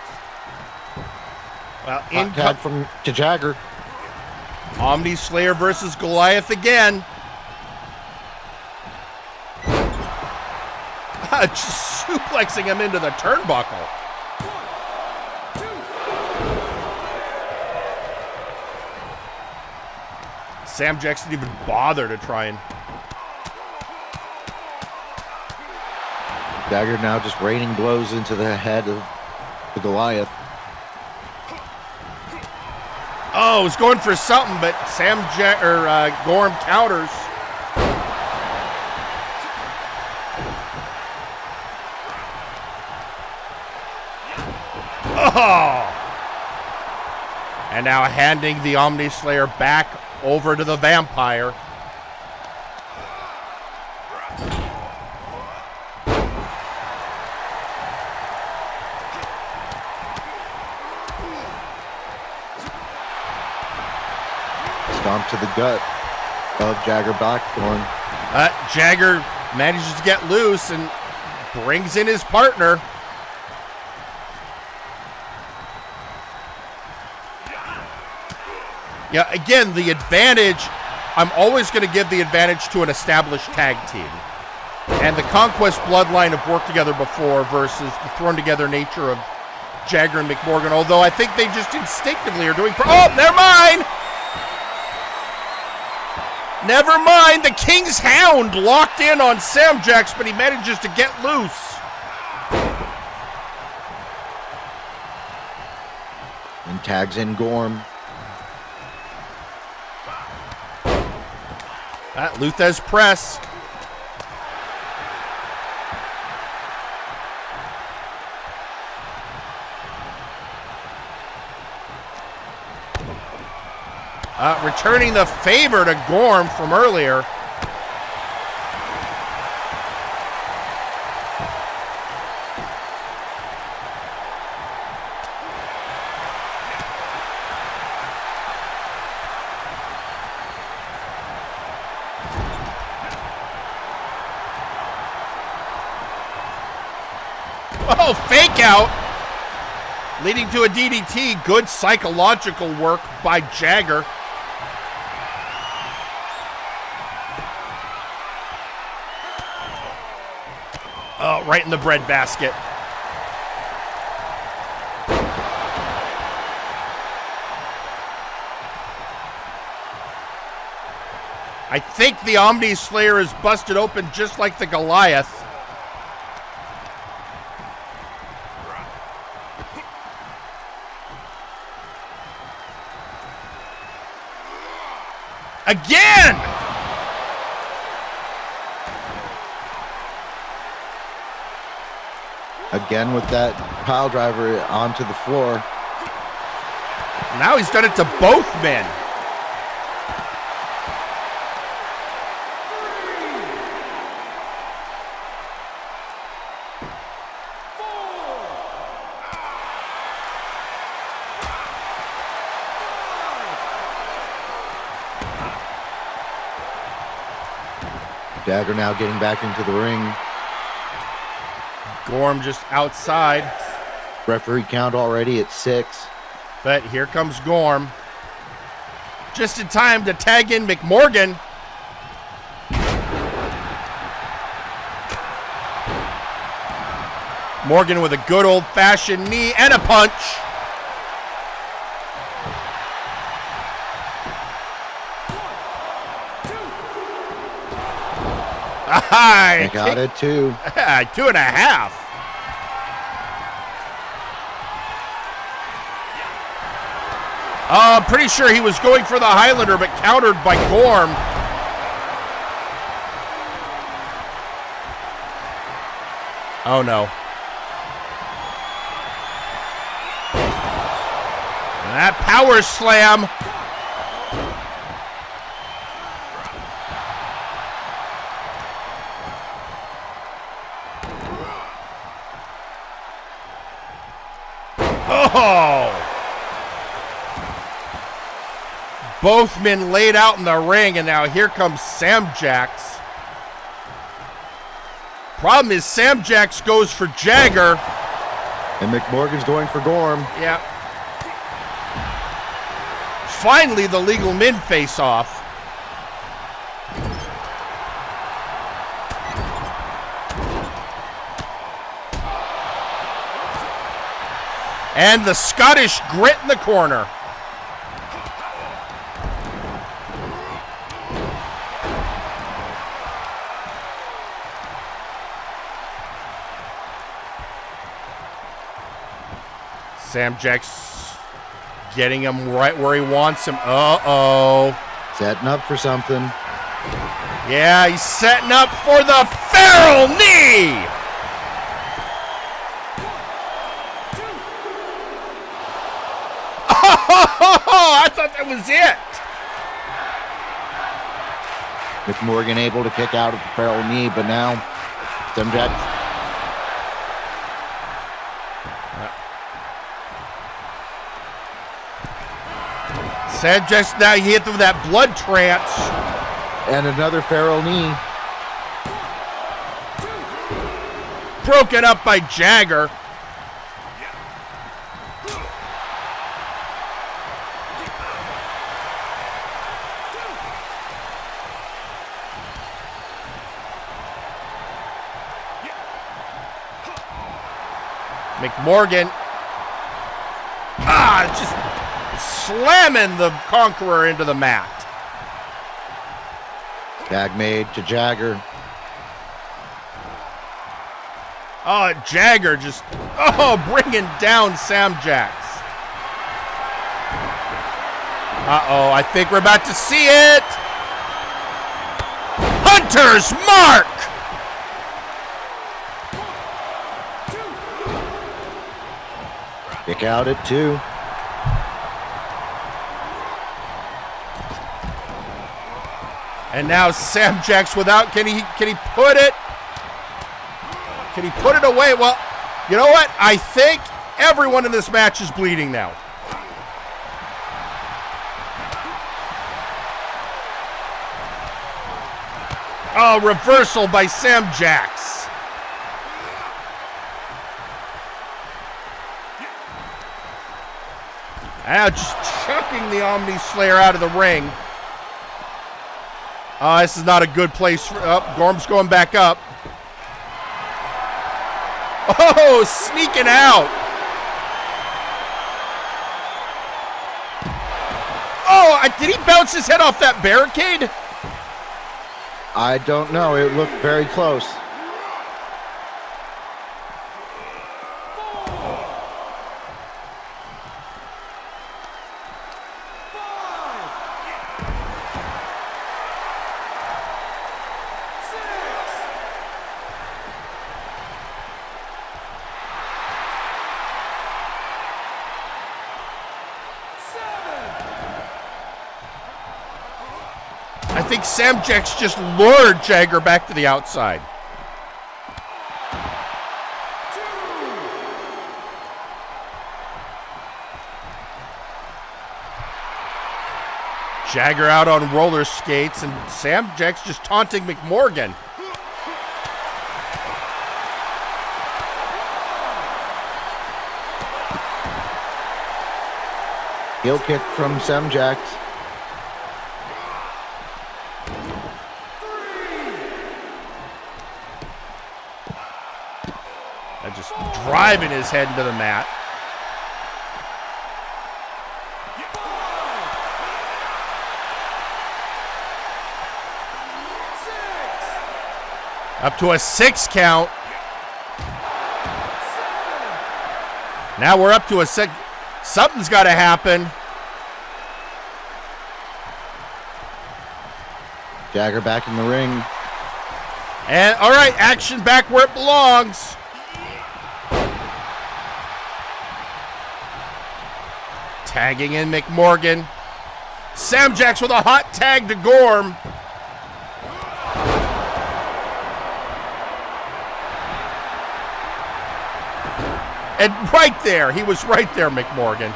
Well, in tag from to Jagger. Omni Slayer versus Goliath again. Just suplexing him into the turnbuckle. Samjax didn't even bother to try and... Jagger now just raining blows into the head of the Goliath. Oh, was going for something, but Gorm counters. Oh! And now handing the Omni Slayer back over to the Vampire. Stomp to the gut of Jagger Blackthorn. Jagger manages to get loose and brings in his partner. Yeah, again, the advantage, I'm always going to give the advantage to an established tag team. And the Conquest Bloodline have worked together before versus the thrown-together nature of Jagger and McMorgan, although I think they just instinctively are doing... Oh, never mind! Never mind, the King's Hound locked in on Samjax, but he manages to get loose. And tags in Gorm. That Luthez press. Returning the favor to Gorm from earlier. Oh, fake out, leading to a DDT. Good psychological work by Jagger. Oh, right in the breadbasket. I think the Omni Slayer is busted open just like the Goliath. Again! Again with that pile driver onto the floor. Now he's done it to both men. Jagger now getting back into the ring. Gorm just outside. Referee count already at 6. But here comes Gorm. Just in time to tag in McMorgan. Morgan with a good old-fashioned knee and a punch. I got it, 2. 2.5. Pretty sure he was going for the Highlander, but countered by Gorm. Oh, no. That power slam. Oh! Both men laid out in the ring, and now here comes Sam Jax. Problem is Sam Jax goes for Jagger. And McMorgan's going for Gorm. Yeah. Finally, the legal men face off. And the Scottish grit in the corner. Sam Jax getting him right where he wants him. Uh-oh. Setting up for something. Yeah, he's setting up for the feral knee. Oh, I thought that was it. McMorgan able to kick out of the feral knee, but now Sam Jax. Sam Jax, now he hit them with that blood trance. And another feral knee. Broken up by Jagger. McMorgan. Just slamming the Conqueror into the mat. Tag made to Jagger. Jagger just, bringing down Sam Jax. Uh-oh, I think we're about to see it. Hunter's mark. Kick out at 2. And now Sam Jax without, can he put it? Can he put it away? Well, you know what? I think everyone in this match is bleeding now. Oh, reversal by Sam Jax. Now just chucking the Omni Slayer out of the ring. This is not a good place. Gorm's going back up. Oh, sneaking out. Oh, did he bounce his head off that barricade? I don't know. It looked very close. I think Sam Jax just lured Jagger back to the outside. Jagger out on roller skates, and Sam Jax just taunting McMorgan. Heel kick from Sam Jax. Just driving his head into the mat. Up to a 6 count. Now we're up to a 6. Something's got to happen. Jagger back in the ring. And all right, action back where it belongs. Tagging in McMorgan. Sam Jax with a hot tag to Gorm. And right there, he was right there, McMorgan.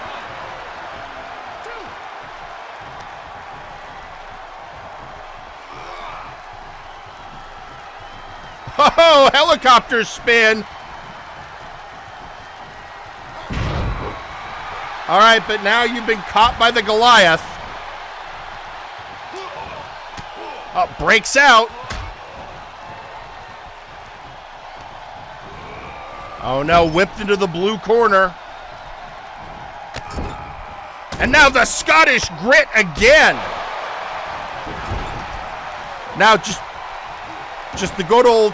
Oh, helicopter spin. All right, but now you've been caught by the Goliath. Breaks out. Oh no, whipped into the blue corner. And now the Scottish grit again. Now just the good old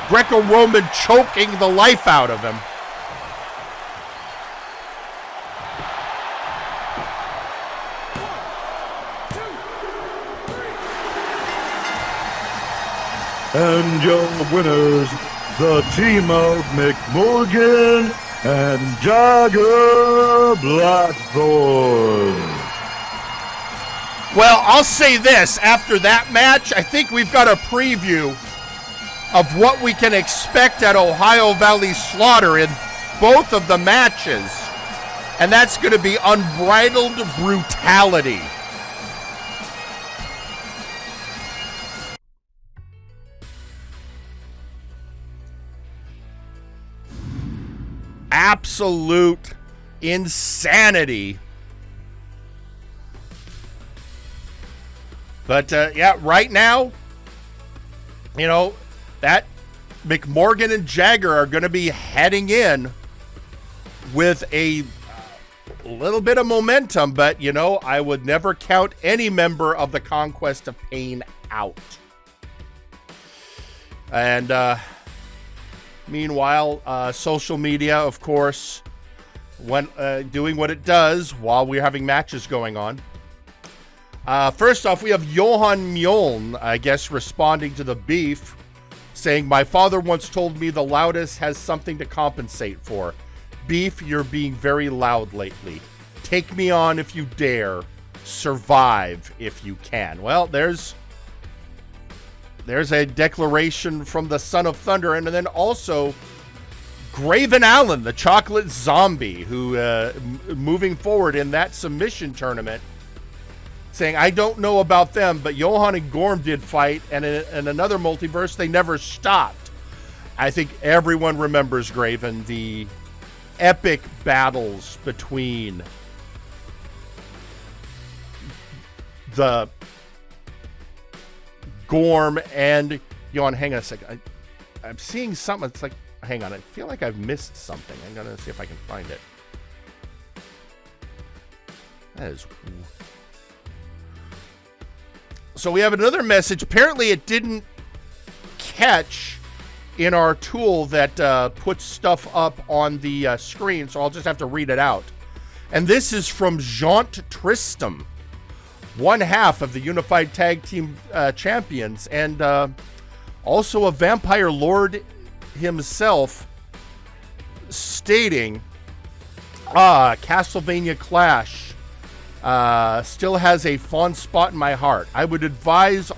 Greco-Roman choking the life out of him. And your winners, the team of McMorgan and Jagger Blackthorn. Well, I'll say this. After that match, I think we've got a preview of what we can expect at Ohio Valley Slaughter in both of the matches. And that's going to be unbridled brutality. Absolute insanity. But yeah, right now, you know, that McMorgan and Jagger are going to be heading in with a little bit of momentum, but you know, I would never count any member of the Conquest of Cain out. And meanwhile, social media, of course, when doing what it does while we're having matches going on. First off, we have Johan Mjoln, I guess, responding to the Beenf, saying, my father once told me the loudest has something to compensate for. Beenf, you're being very loud lately. Take me on if you dare. Survive if you can. Well, there's a declaration from the Son of Thunder, and then also Graven Allen, the chocolate zombie, who moving forward in that submission tournament, saying, I don't know about them, but Johan and Gorm did fight, and in another multiverse, they never stopped. I think everyone remembers Graven, the epic battles between the Gorm and Johan. Hang on a second. I'm seeing something. It's like, hang on. I feel like I've missed something. I'm going to see if I can find it. That is... So we have another message. Apparently it didn't catch in our tool that puts stuff up on the screen, so I'll just have to read it out. And this is from Jaunt Tristam, one half of the Unified Tag Team Champions, and also a Vampire Lord himself, stating, Castlevania Clash still has a fond spot in my heart. I would advise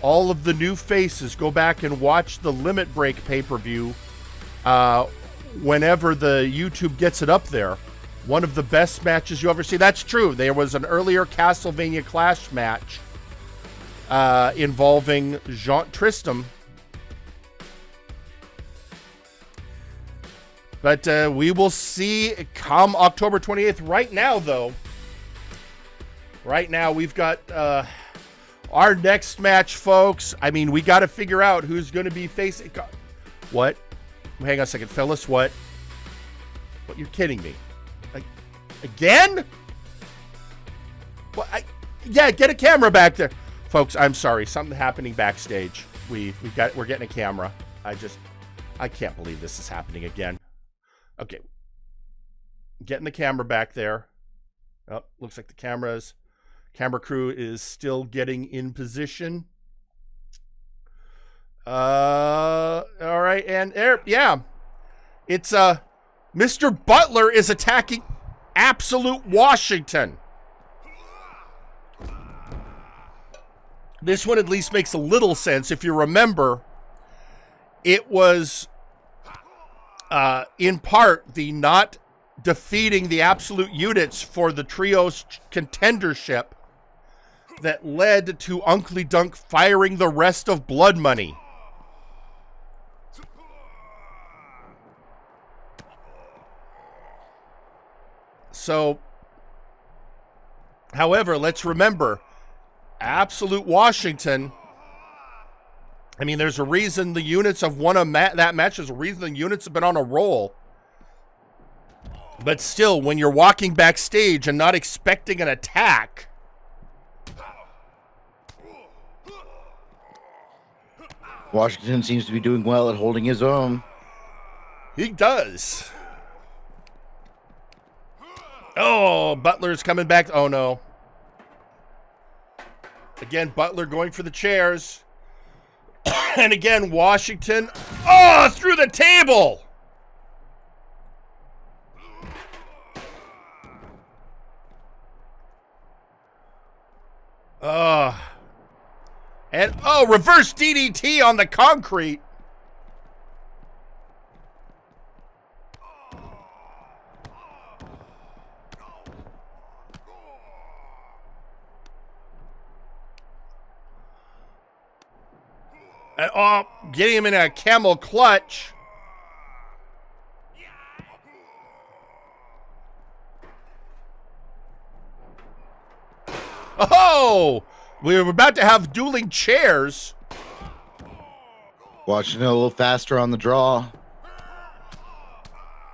all of the new faces go back and watch the Limit Break pay-per-view whenever the YouTube gets it up there. One of the best matches you ever see. That's true. There was an earlier Castlevania Clash match involving Jaunt Tristam. But we will see come October 28th. Right now, though, we've got our next match, folks. I mean, we got to figure out who's going to be facing... What? Hang on a second. Phyllis, what? What? You're kidding me. Again? Well, yeah, get a camera back there. Folks, I'm sorry. Something happening backstage. We're getting a camera. I can't believe this is happening again. Okay. Getting the camera back there. Oh, looks like the camera crew is still getting in position. All right, and there, yeah. It's Mr. Butler is attacking Absolute Washington. This one at least makes a little sense. If you remember, it was in part the not defeating the Absolute units for the Trios contendership that led to Uncle Dunk firing the rest of Blood Money. So, however, let's remember, Absolute Washington, I mean, there's a reason the units have won that match. There's a reason the units have been on a roll. But still, when you're walking backstage and not expecting an attack, Washington seems to be doing well at holding his own. He does. Oh, Butler's coming back. Oh, no. Again, Butler going for the chairs. And again, Washington. Oh, through the table. And, reverse DDT on the concrete. And, getting him in a camel clutch. Oh! We were about to have dueling chairs. Washington a little faster on the draw.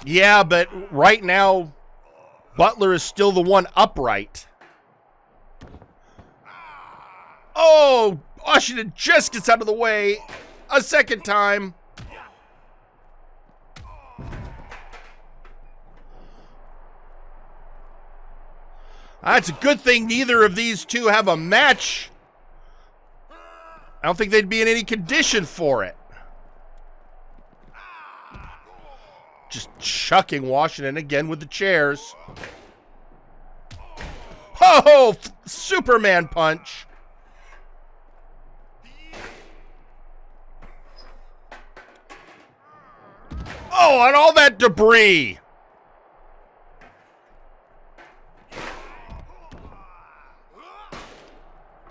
Yeah, but right now, Butler is still the one upright. Oh! Washington just gets out of the way a second time. It's a good thing neither of these two have a match. I don't think they'd be in any condition for it. Just chucking Washington again with the chairs. Oh, Superman punch. Oh, and all that debris.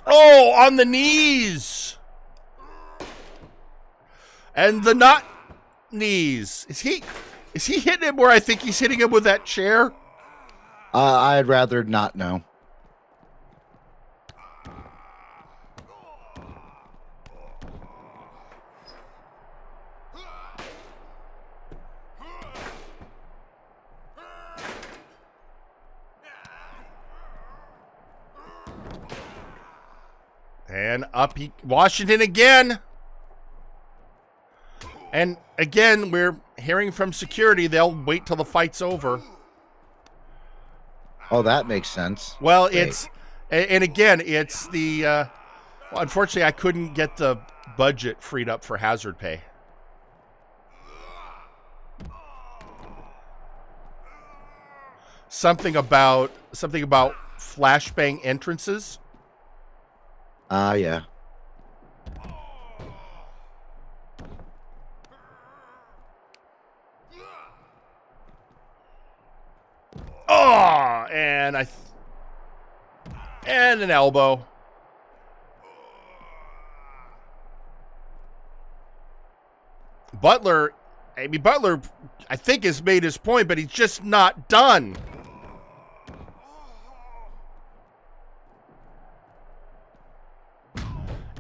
Oh, on the knees. And the not knees. Is he hitting him where I think he's hitting him with that chair? I'd rather not know. And up Washington again. And again, we're hearing from security they'll wait till the fight's over. Oh, that makes sense. Well, it's the well, unfortunately I couldn't get the budget freed up for hazard pay. Something about flashbang entrances. Yeah. Oh, and an elbow. Butler, I think has made his point, but he's just not done.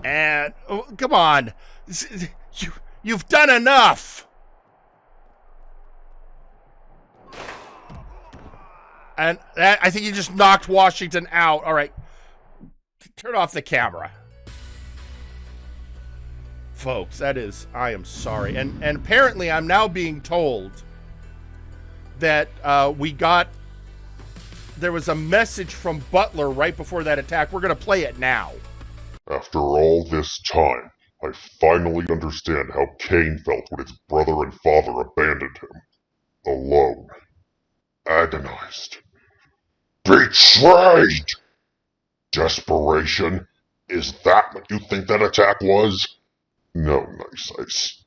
And come on, you've done enough. And I think you just knocked Washington out. All right, turn off the camera, folks. I am sorry. And apparently, I'm now being told that there was a message from Butler right before that attack. We're gonna play it now. After all this time, I finally understand how Cain felt when his brother and father abandoned him. Alone. Agonized. Betrayed! Desperation? Is that what you think that attack was? No, Nice Ice.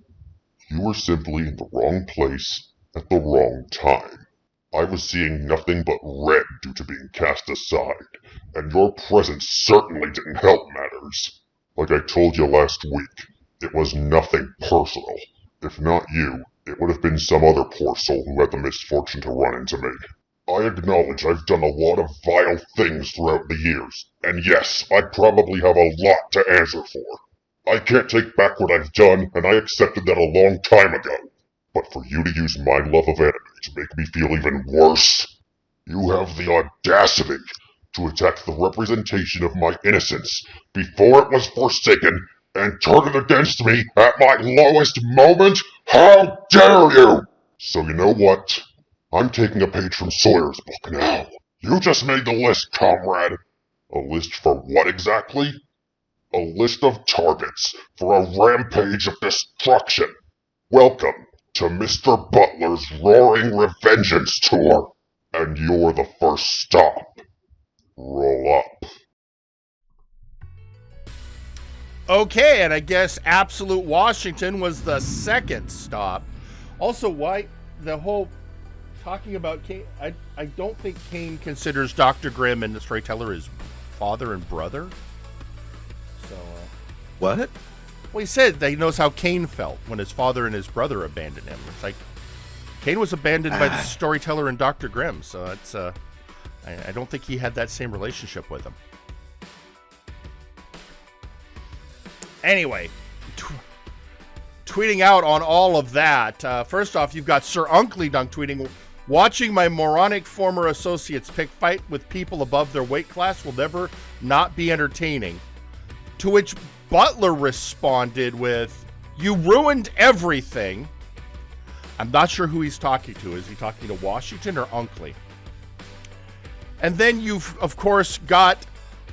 You were simply in the wrong place at the wrong time. I was seeing nothing but red due to being cast aside, and your presence certainly didn't help matters. Like I told you last week, it was nothing personal. If not you, it would have been some other poor soul who had the misfortune to run into me. I acknowledge I've done a lot of vile things throughout the years, and yes, I probably have a lot to answer for. I can't take back what I've done, and I accepted that a long time ago. But for you to use my love of anime to make me feel even worse, you have the audacity to attack the representation of my innocence before it was forsaken and turn it against me at my lowest moment? How dare you! So you know what? I'm taking a page from Sawyer's book now. You just made the list, comrade. A list for what exactly? A list of targets for a rampage of destruction. Welcome to Mr. Butler's Roaring Revengeance Tour. And you're the first stop. Roll up. Okay, and I guess Absolute Washington was the second stop. Also, why the whole talking about Cain, I don't think Cain considers Dr. Grimm and the Storyteller his father and brother. So, What? well, he said that he knows how Cain felt when his father and his brother abandoned him. It's like Cain was abandoned by the Storyteller and Dr. Grimm, so it's I don't think he had that same relationship with him. Anyway, tweeting out on all of that. First off, you've got Sir Unkley Dunk tweeting, watching my moronic former associates pick fight with people above their weight class will never not be entertaining. To which Butler responded with, you ruined everything. I'm not sure who he's talking to. Is he talking to Washington or Unkley? And then you've, of course, got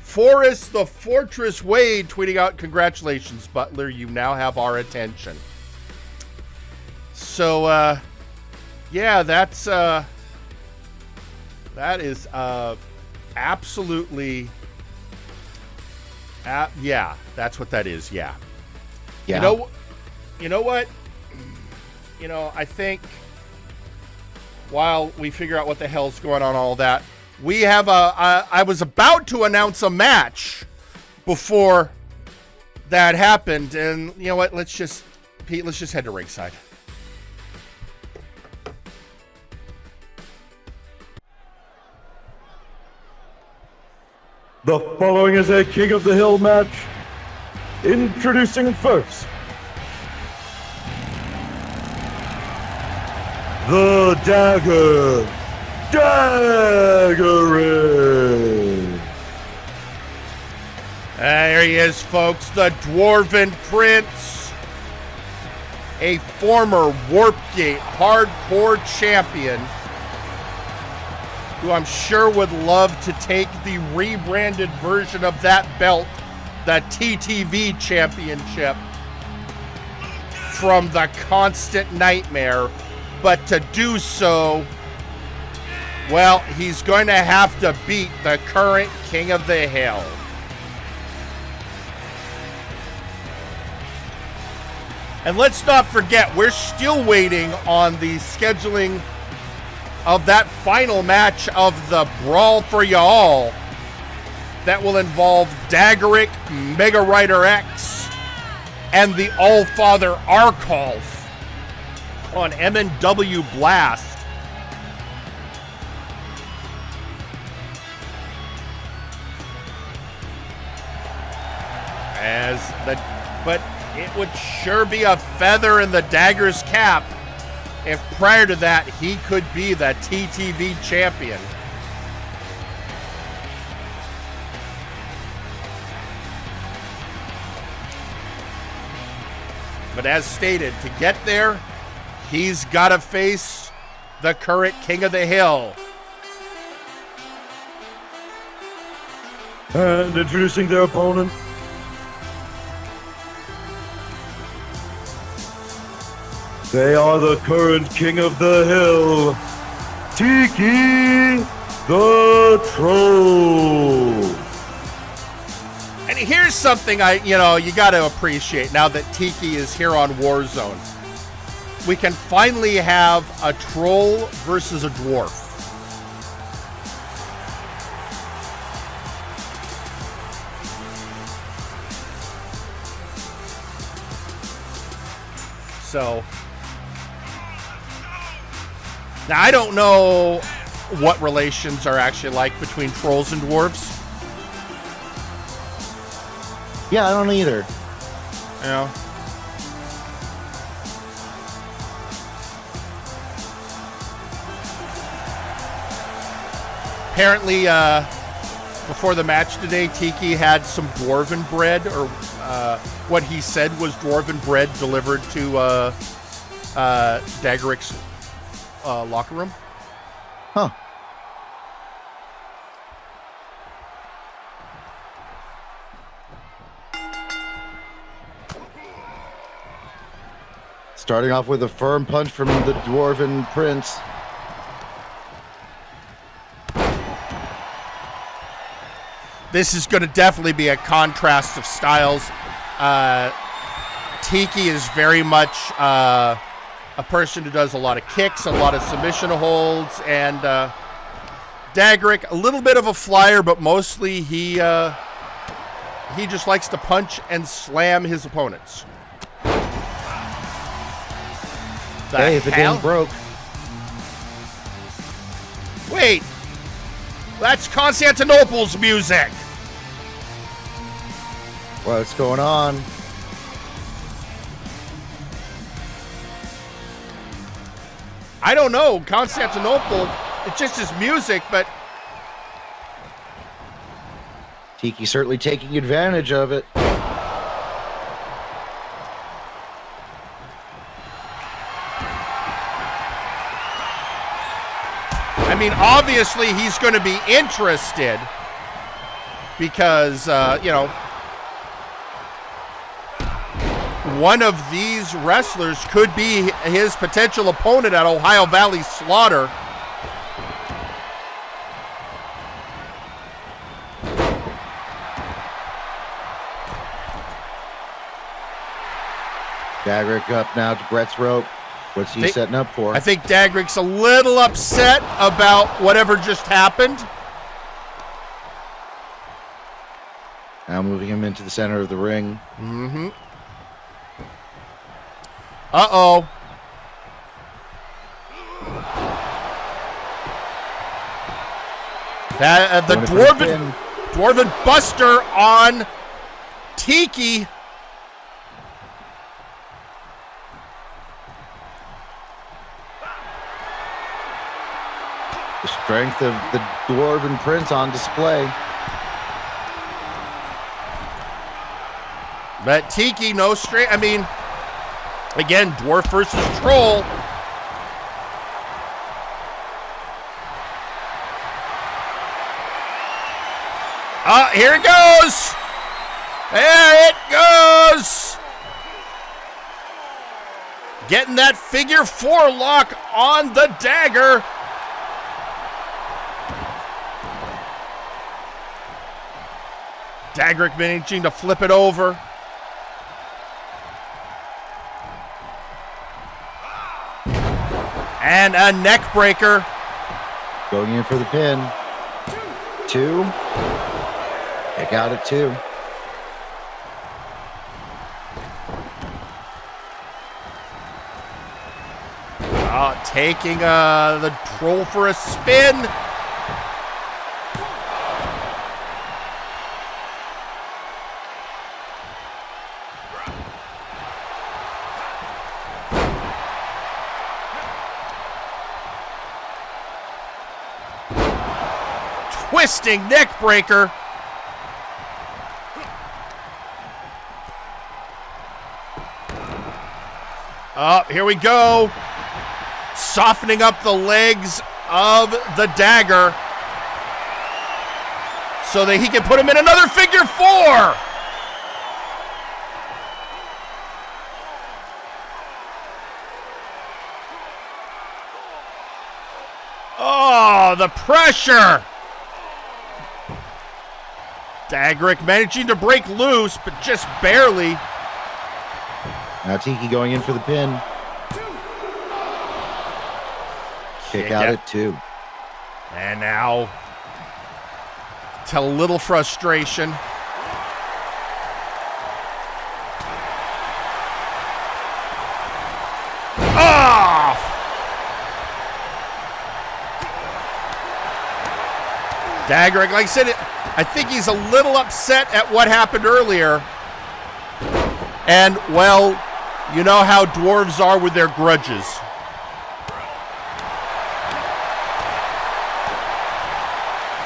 Forrest the Fortress Wade tweeting out, "Congratulations, Butler. You now have our attention." So, yeah, that is absolutely, yeah, that's what that is. Yeah. Yeah. You know what? I think while we figure out what the hell's going on, all that, we have I was about to announce a match before that happened, and you know what? Pete, let's just head to ringside. The following is a King of the Hill match. Introducing first, the Dagger. Dagger. There he is, folks, the Dwarven Prince, a former Warpgate hardcore champion who I'm sure would love to take the rebranded version of that belt, the TTV Championship, from the Constant Nightmare. But to do so, well, he's going to have to beat the current King of the Hill. And let's not forget, we're still waiting on the scheduling of that final match of the Brawl for Y'all that will involve Dagrik, Megarider X, and the Allfather Arkolf on MNW Blast. But it would sure be a feather in the Dagger's cap if prior to that he could be the TTV champion. But as stated, to get there, he's got to face the current King of the Hill. And introducing their opponent, they are the current King of the Hill, Tiki the Troll. And here's something you got to appreciate now that Tiki is here on Warzone. We can finally have a troll versus a dwarf. So, now I don't know what relations are actually like between trolls and dwarves. Yeah, I don't either. You know? Apparently, before the match today, Tiki had some dwarven bread, or what he said was dwarven bread delivered to Dagrik's locker room. Huh. Starting off with a firm punch from the Dwarven Prince. This is going to definitely be a contrast of styles. Tiki is very much a person who does a lot of kicks, a lot of submission holds, and Dagrik, a little bit of a flyer, but mostly he just likes to punch and slam his opponents. Hey, if it didn't broke. Wait, that's Constantinople's music. What's going on? I don't know. Constantinople, it's just his music, but Tiki certainly taking advantage of it. I mean, obviously he's going to be interested because, one of these wrestlers could be his potential opponent at Ohio Valley Slaughter. Dagrik up now to Brett's rope. What's he setting up for? I think Dagrik's a little upset about whatever just happened. Now moving him into the center of the ring. Mm-hmm. Uh-oh. The Dwarven Buster on Tiki. The strength of the Dwarven Prince on display. But Tiki, no straight. I mean, again, Dwarf versus Troll. Here it goes. There it goes. Getting that figure 4 lock on the dagger. Dagrik managing to flip it over. And a neck breaker. Going in for the pin. 2. Kick out at 2. Taking the Troll for a spin. Twisting neck breaker. Here we go. Softening up the legs of the dagger so that he can put him in another figure 4. Oh, the pressure. Dagrik managing to break loose, but just barely. Now Tiki going in for the pin. Kick out at 2. And now, to a little frustration. Ah! Dagrik, like I said, I think he's a little upset at what happened earlier. And, well, you know how dwarves are with their grudges.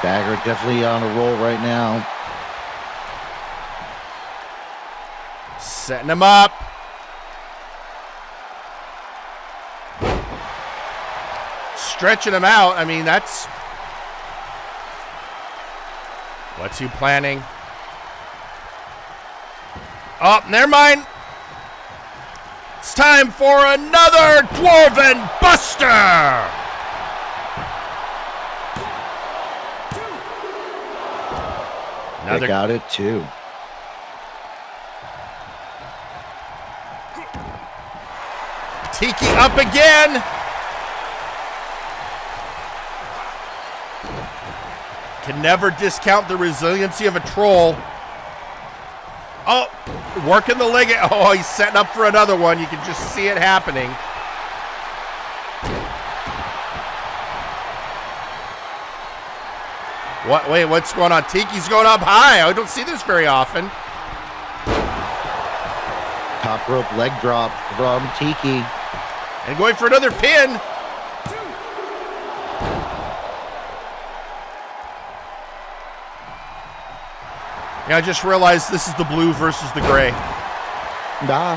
Jagger definitely on a roll right now. Setting him up. Stretching him out. I mean, that's... What's he planning? Oh, never mind. It's time for another Dwarven Buster. Kick out at 2. Tiki up again. Can never discount the resiliency of a troll. Oh, working the leg. Oh, he's setting up for another one. You can just see it happening. What? Wait, what's going on? Tiki's going up high. I don't see this very often. Top rope leg drop from Tiki. And going for another pin. Yeah, I just realized this is the blue versus the gray. Nah.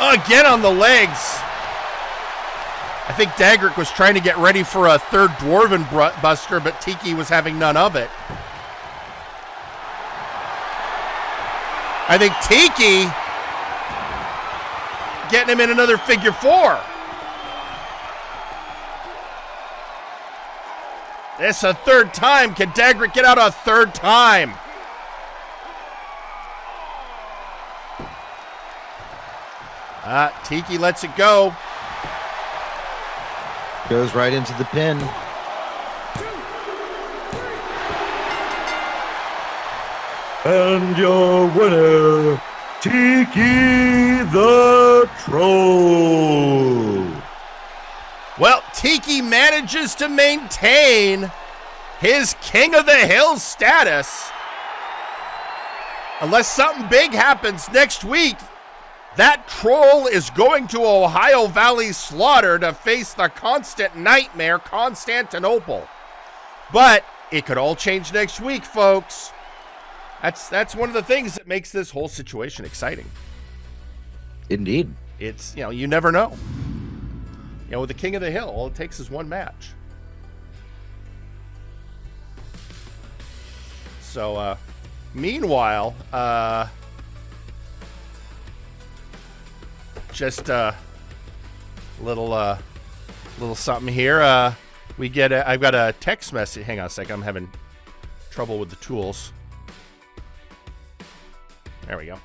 Again on the legs. I think Dagrik was trying to get ready for a third Dwarven Buster, but Tiki was having none of it. I think Tiki getting him in another figure four. This a third time. Can Dagrik get out a third time? Tiki lets it go. Goes right into the pin. And your winner, Tiki the Troll. Well, Tiki manages to maintain his King of the Hill status. Unless something big happens next week, that troll is going to Ohio Valley Slaughter to face the constant nightmare, Constantinople. But it could all change next week, folks. That's one of the things that makes this whole situation exciting. Indeed. It's, you never know. With the King of the Hill, all it takes is one match. So, meanwhile, just a little something here. I've got a text message. Hang on a second. I'm having trouble with the tools. There we go.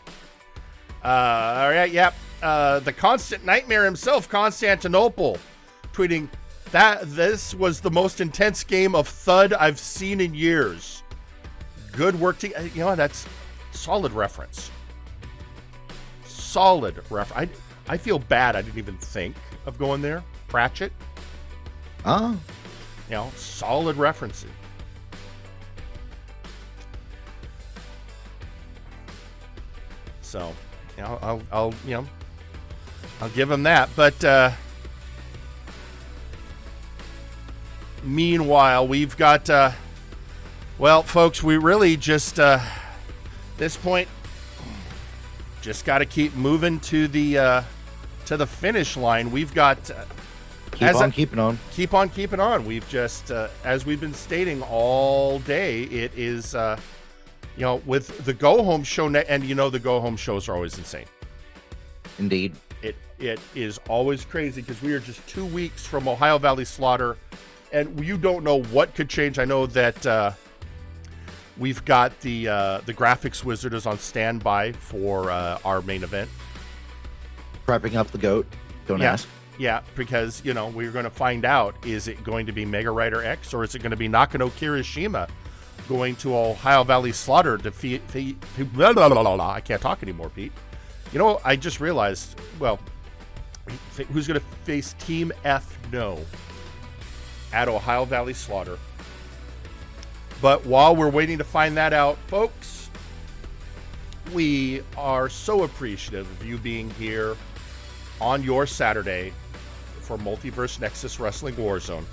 All right. Yep. The constant nightmare himself, Constantinople, tweeting that this was the most intense game of Thud I've seen in years. Good work. That's solid reference. Solid reference. I feel bad I didn't even think of going there. Pratchett. Oh. Solid referencing. So, I'll give him that. But meanwhile, we've got folks, we really just this point just got to keep moving to the finish line. We've got keep on keeping on. Keep on keeping on. We've just as we've been stating all day, it is with the go home show, and the go home shows are always insane. Indeed. It is always crazy because we are just 2 weeks from Ohio Valley Slaughter, and you don't know what could change. I know that we've got the graphics wizard is on standby for our main event. Prepping up the goat. Don't ask. Yeah, because we're going to find out: is it going to be Megarider X or is it going to be Nakano Kirishima going to Ohio Valley Slaughter to defeat? I can't talk anymore, Pete. I just realized. Well, who's going to face Team F? No, at Ohio Valley Slaughter. But while we're waiting to find that out, folks, we are so appreciative of you being here on your Saturday for Multiverse Nexus Wrestling Warzone.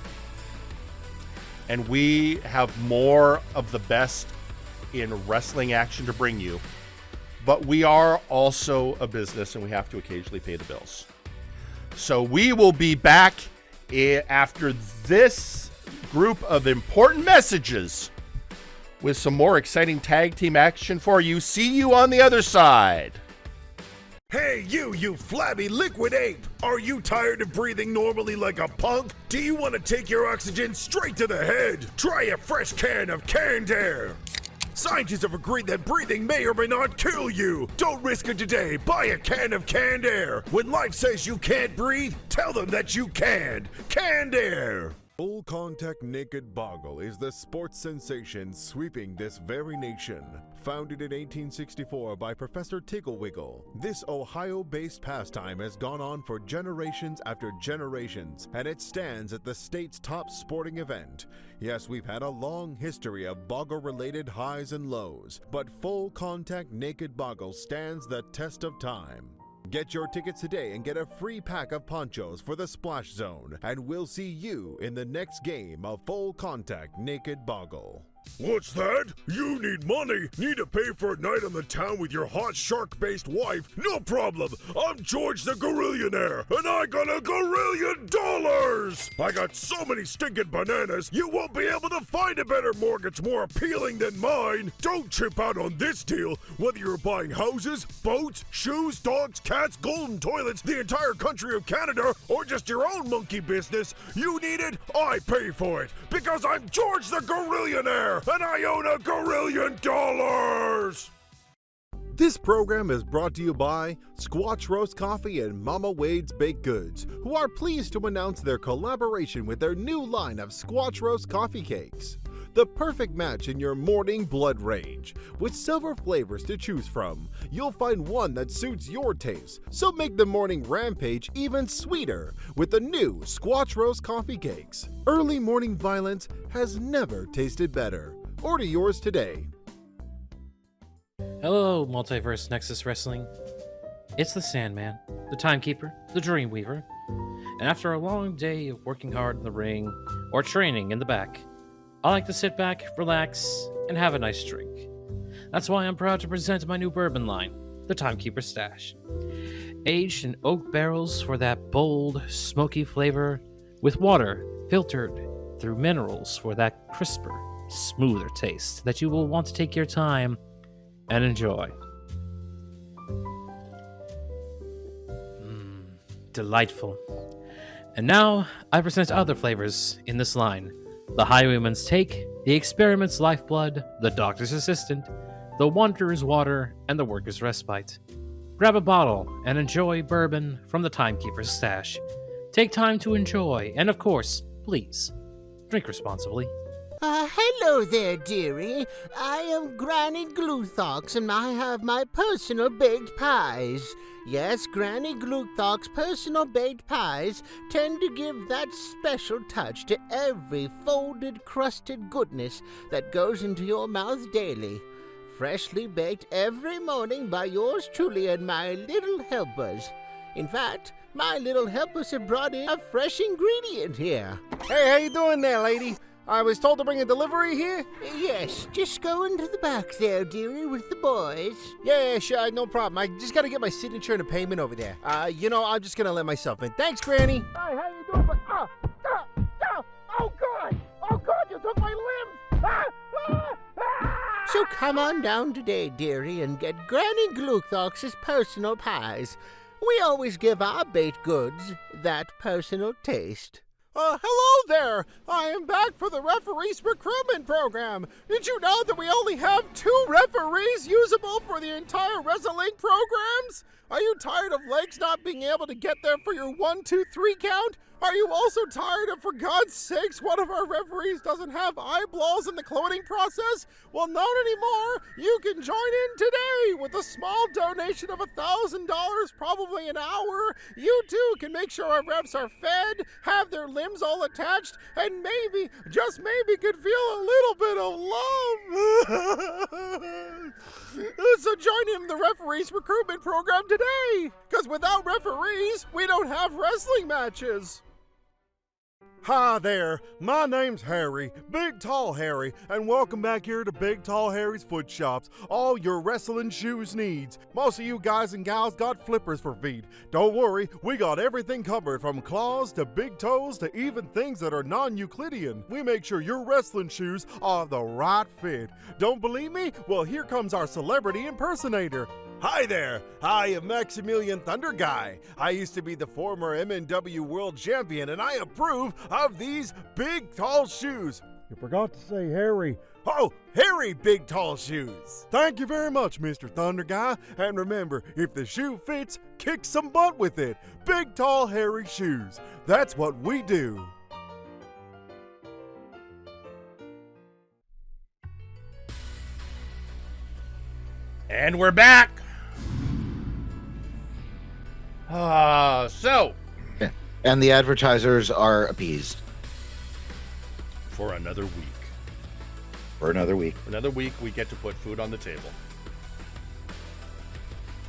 And we have more of the best in wrestling action to bring you. But we are also a business and we have to occasionally pay the bills. So we will be back after this group of important messages with some more exciting tag team action for you. See you on the other side. Hey, you flabby liquid ape! Are you tired of breathing normally like a punk? Do you want to take your oxygen straight to the head? Try a fresh can of canned air! Scientists have agreed that breathing may or may not kill you. Don't risk it today. Buy a can of canned air. When life says you can't breathe, tell them that you can. Canned air! Full Contact Naked Boggle is the sports sensation sweeping this very nation. Founded in 1864 by Professor Tigglewiggle, this Ohio-based pastime has gone on for generations after generations, and it stands at the state's top sporting event. Yes, we've had a long history of boggle-related highs and lows, but Full Contact Naked Boggle stands the test of time. Get your tickets today and get a free pack of ponchos for the Splash Zone, and we'll see you in the next game of Full Contact Naked Boggle. What's that? You need money? Need to pay for a night on the town with your hot shark-based wife? No problem. I'm George the Gorillionaire, and I got $1 gorillion! I got so many stinking bananas, you won't be able to find a better mortgage more appealing than mine. Don't chip out on this deal. Whether you're buying houses, boats, shoes, dogs, cats, golden toilets, the entire country of Canada, or just your own monkey business, you need it, I pay for it. Because I'm George the Gorillionaire! And I own $1 gorillion! This program is brought to you by Squatch Roast Coffee and Mama Wade's Baked Goods, who are pleased to announce their collaboration with their new line of Squatch Roast Coffee Cakes. The perfect match in your morning blood rage. With several flavors to choose from, you'll find one that suits your taste, so make the morning rampage even sweeter with the new Squatch Roast Coffee Cakes. Early morning violence has never tasted better. Order yours today. Hello, Multiverse Nexus Wrestling. It's the Sandman, the Timekeeper, the Dreamweaver, and after a long day of working hard in the ring or training in the back, I like to sit back, relax, and have a nice drink. That's why I'm proud to present my new bourbon line, the Timekeeper Stash. Aged in oak barrels for that bold, smoky flavor, with water filtered through minerals for that crisper, smoother taste that you will want to take your time and enjoy. Delightful. And now, I present other flavors in this line. The Highwayman's Take, the Experiment's Lifeblood, the Doctor's Assistant, the Wanderer's Water, and the Worker's Respite. Grab a bottle and enjoy bourbon from the Timekeeper's Stash. Take time to enjoy, and of course, please, drink responsibly. Hello there, dearie. I am Granny Gluthox, and I have my personal baked pies. Yes, Granny Gluthox's personal baked pies tend to give that special touch to every folded, crusted goodness that goes into your mouth daily. Freshly baked every morning by yours truly and my little helpers. In fact, my little helpers have brought in a fresh ingredient here. Hey, how you doing there, lady? I was told to bring a delivery here? Yes, just go into the back there, dearie, with the boys. Yeah, sure, no problem. I just gotta get my signature and a payment over there. I'm just gonna let myself in. Thanks, Granny. Hi, how you doing? Oh, God! Oh, God, you took my limbs! So come on down today, dearie, and get Granny Gluthox's personal pies. We always give our baked goods that personal taste. Hello there! I am back for the referees recruitment program. Did you know that we only have 2 referees usable for the entire wrestling programs? Are you tired of legs not being able to get there for your 1, 2, 3 count? Are you also tired of, for God's sakes, one of our referees doesn't have eyeballs in the cloning process? Well, not anymore. You can join in today with a small donation of $1,000, probably an hour. You too can make sure our reps are fed, have their limbs all attached, and maybe, just maybe, could feel a little bit of love. So join in the referees recruitment program today, because without referees, we don't have wrestling matches. Hi there, my name's Harry, Big Tall Harry, and welcome back here to Big Tall Harry's Foot Shops, all your wrestling shoes needs. Most of you guys and gals got flippers for feet. Don't worry, we got everything covered from claws to big toes to even things that are non-Euclidean. We make sure your wrestling shoes are the right fit. Don't believe me? Well, here comes our celebrity impersonator. Hi there, I am Maximilian Thunder Guy. I used to be the former MNW World Champion, and I approve of these big tall shoes. You forgot to say Harry. Oh, Harry Big Tall Shoes. Thank you very much, Mr. Thunder Guy. And remember, if the shoe fits, kick some butt with it. Big Tall Harry Shoes. That's what we do. And we're back. And the advertisers are appeased. For another week. For another week. Another week, we get to put food on the table.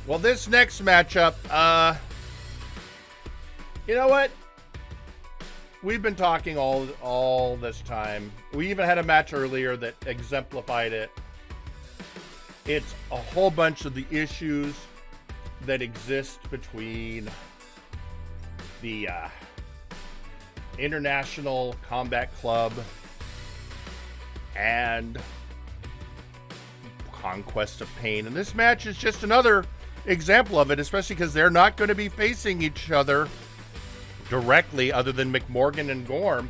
Well, this next matchup, you know what? we've been talking all this time. We even had a match earlier that exemplified it. It's a whole bunch of the issues that exist between the International Combat Club and Conquest of Pain. And this match is just another example of it, especially because they're not going to be facing each other directly other than McMorgan and Gorm.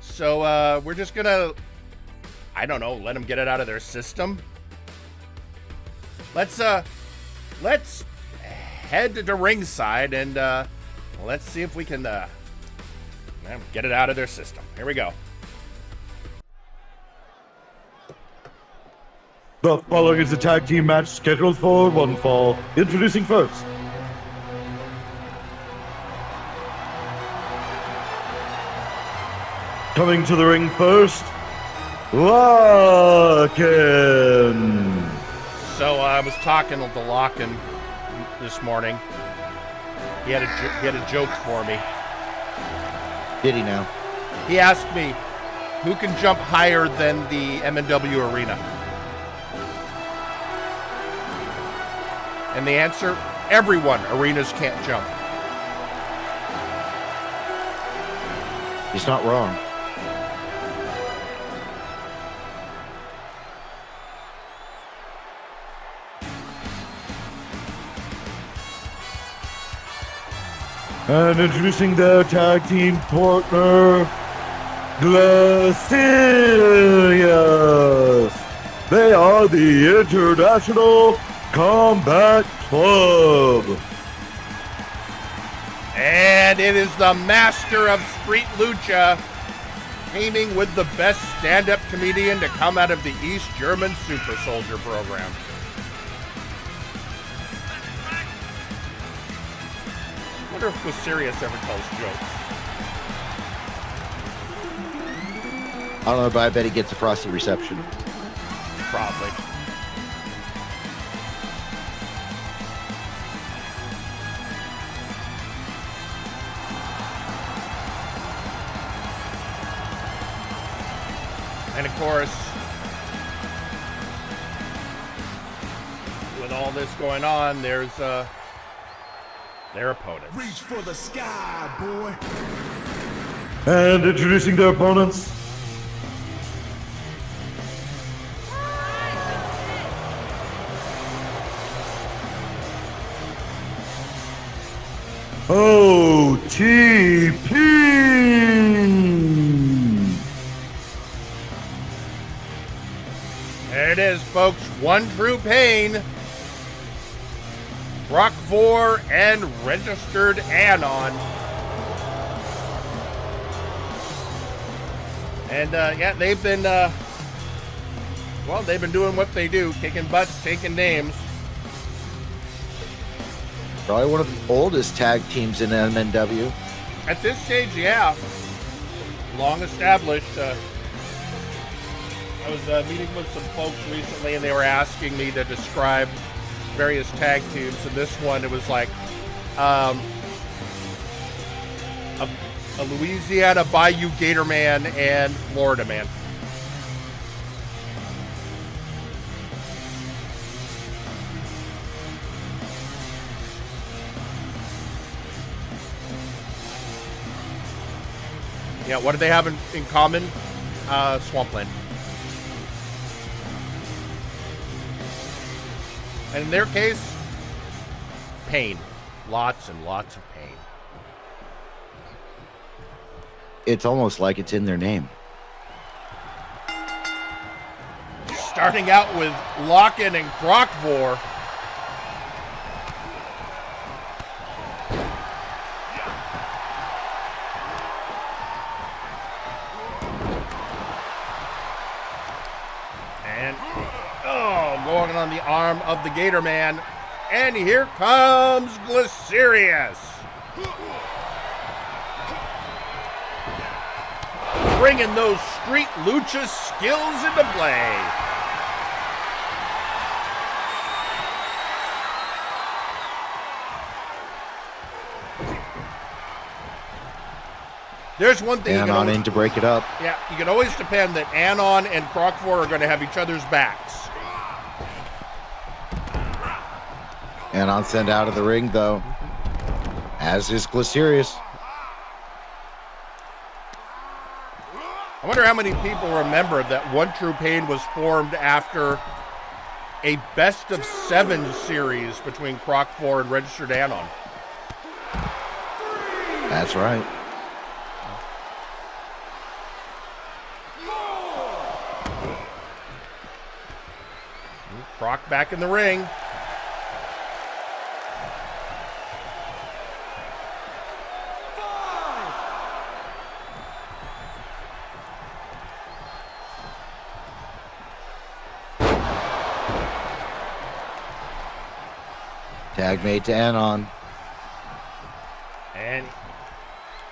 So we're just going to, I don't know, let them get it out of their system. Let's head to ringside and let's see if we can get it out of their system. Here we go. The following is a tag team match scheduled for one fall. Introducing first, coming to the ring first, Larkin. So I was talking to Larkin this morning. He had a joke for me. Did he now? He asked me, who can jump higher than the MNW arena? And the answer, everyone. Arenas can't jump. He's not wrong. And introducing their tag team partner, Glacius. They are the International Combat Club. And it is the master of Street Lucha, teaming with the best stand-up comedian to come out of the East German Super Soldier program. I wonder if Glacius ever tells jokes. I don't know, but I bet he gets a frosty reception. Probably. And of course, with all this going on, there's their opponents. Reach for the sky, boy. And introducing their opponents, OTP. There it is, folks. One True Pain, Rockvor, and Registered Anon. And yeah, they've been they've been doing what they do, kicking butts, taking names. Probably one of the oldest tag teams in MNW. At this stage, yeah. Long established. I was meeting with some folks recently, and they were asking me to describe various tag teams. And this one, it was like a Louisiana Bayou Gator Man and Florida Man. Yeah, what do they have in common? Swampland. And in their case, pain. Lots and lots of pain. It's almost like it's in their name. Starting out with Locken and Crockvor. And, going on the arm of the Gator Man. And here comes Glacius. Bringing those street lucha skills into play. There's one thing. Anon in to break it up. Yeah, you can always depend that Anon and Crockford are going to have each other's backs. Anon sent out of the ring, though. As is Glycerius. I wonder how many people remember that One True Pain was formed after a best-of-7 series between Crockford and Registered Anon. That's right. Croc back in the ring. Tag made to Anon. And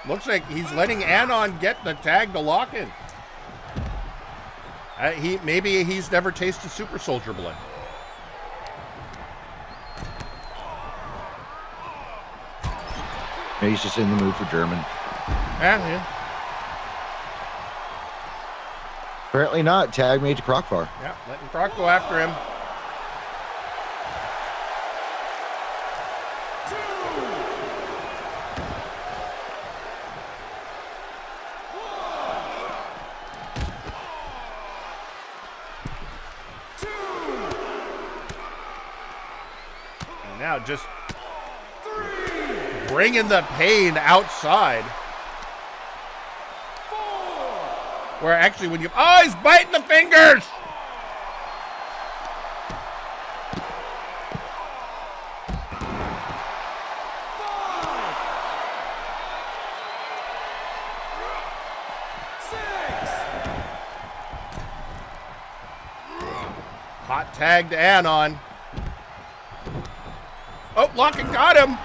looks like he's letting Anon get the tag to lock in. Maybe he's never tasted Super Soldier blood. Maybe he's just in the mood for German. Yeah. Apparently not. Tag made to Crockfar. Yeah, letting Croc go after him. And now just bringing the pain outside. Where actually when you... Oh, he's biting the fingers! Hot tag to Anon. Oh, Locken got him.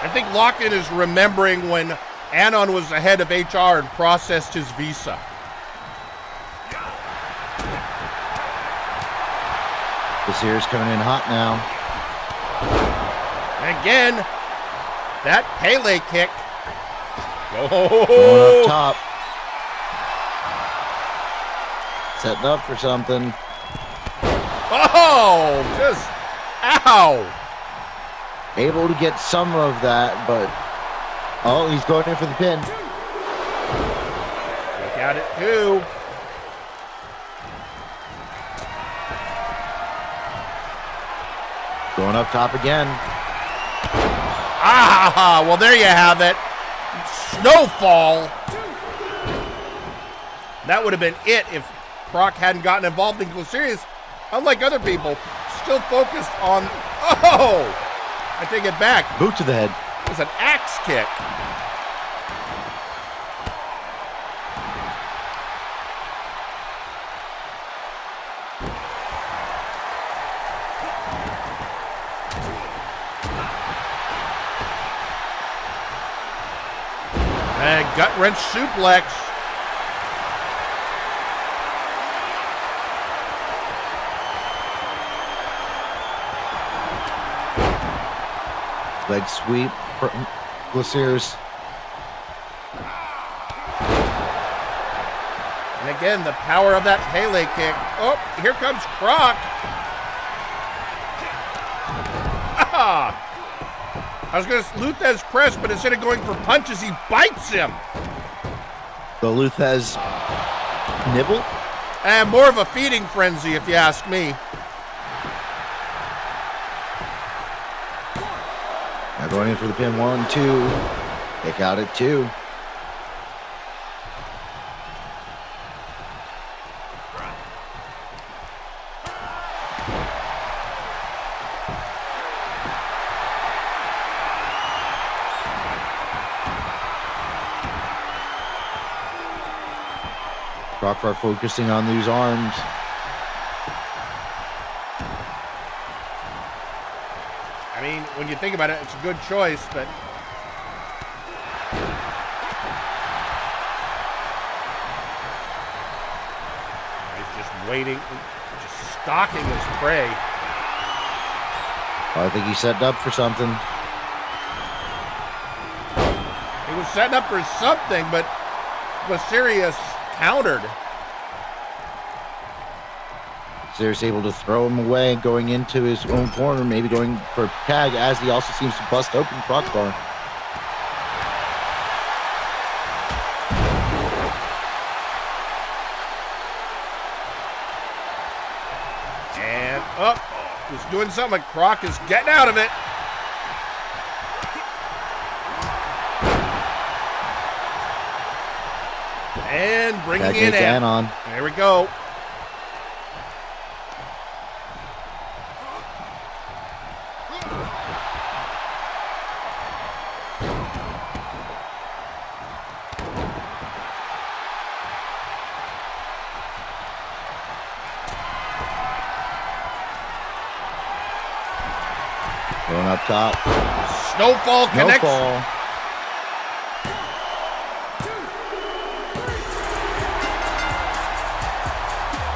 I think Locken is remembering when Anon was the head of HR and processed his visa. This here's coming in hot now. And again, that Pele kick. Going up top. Setting up for something. Oh, just ow. Able to get some of that, but oh, he's going in for the pin. Got it too. Going up top again. Ah, well, there you have it. Snowfall. That would have been it if Croc hadn't gotten involved in Glycerius. Unlike other people, still focused on... Oh! I take it back. Boot to the head. It was an axe kick. And gut-wrench suplex. Leg sweep. Glycerius. And again, the power of that Pele kick. Oh, here comes Croc. Ah! I was going to Luthez press, but instead of going for punches, he bites him. The Luthez nibble? And more of a feeding frenzy, if you ask me. Now going in for the pin. 1, 2. Kick out at 2. Crockford focusing on these arms. I mean, when you think about it, it's a good choice, but... He's just waiting, just stalking his prey. I think he's setting up for something. He was setting up for something, but was serious countered. Serious able to throw him away, going into his own corner, maybe going for a tag, as he also seems to bust open Crossbar. And up, he's doing something. Croc is getting out of it. And bringing in Anon. There we go. Going up top. Snowfall connects. Snowfall.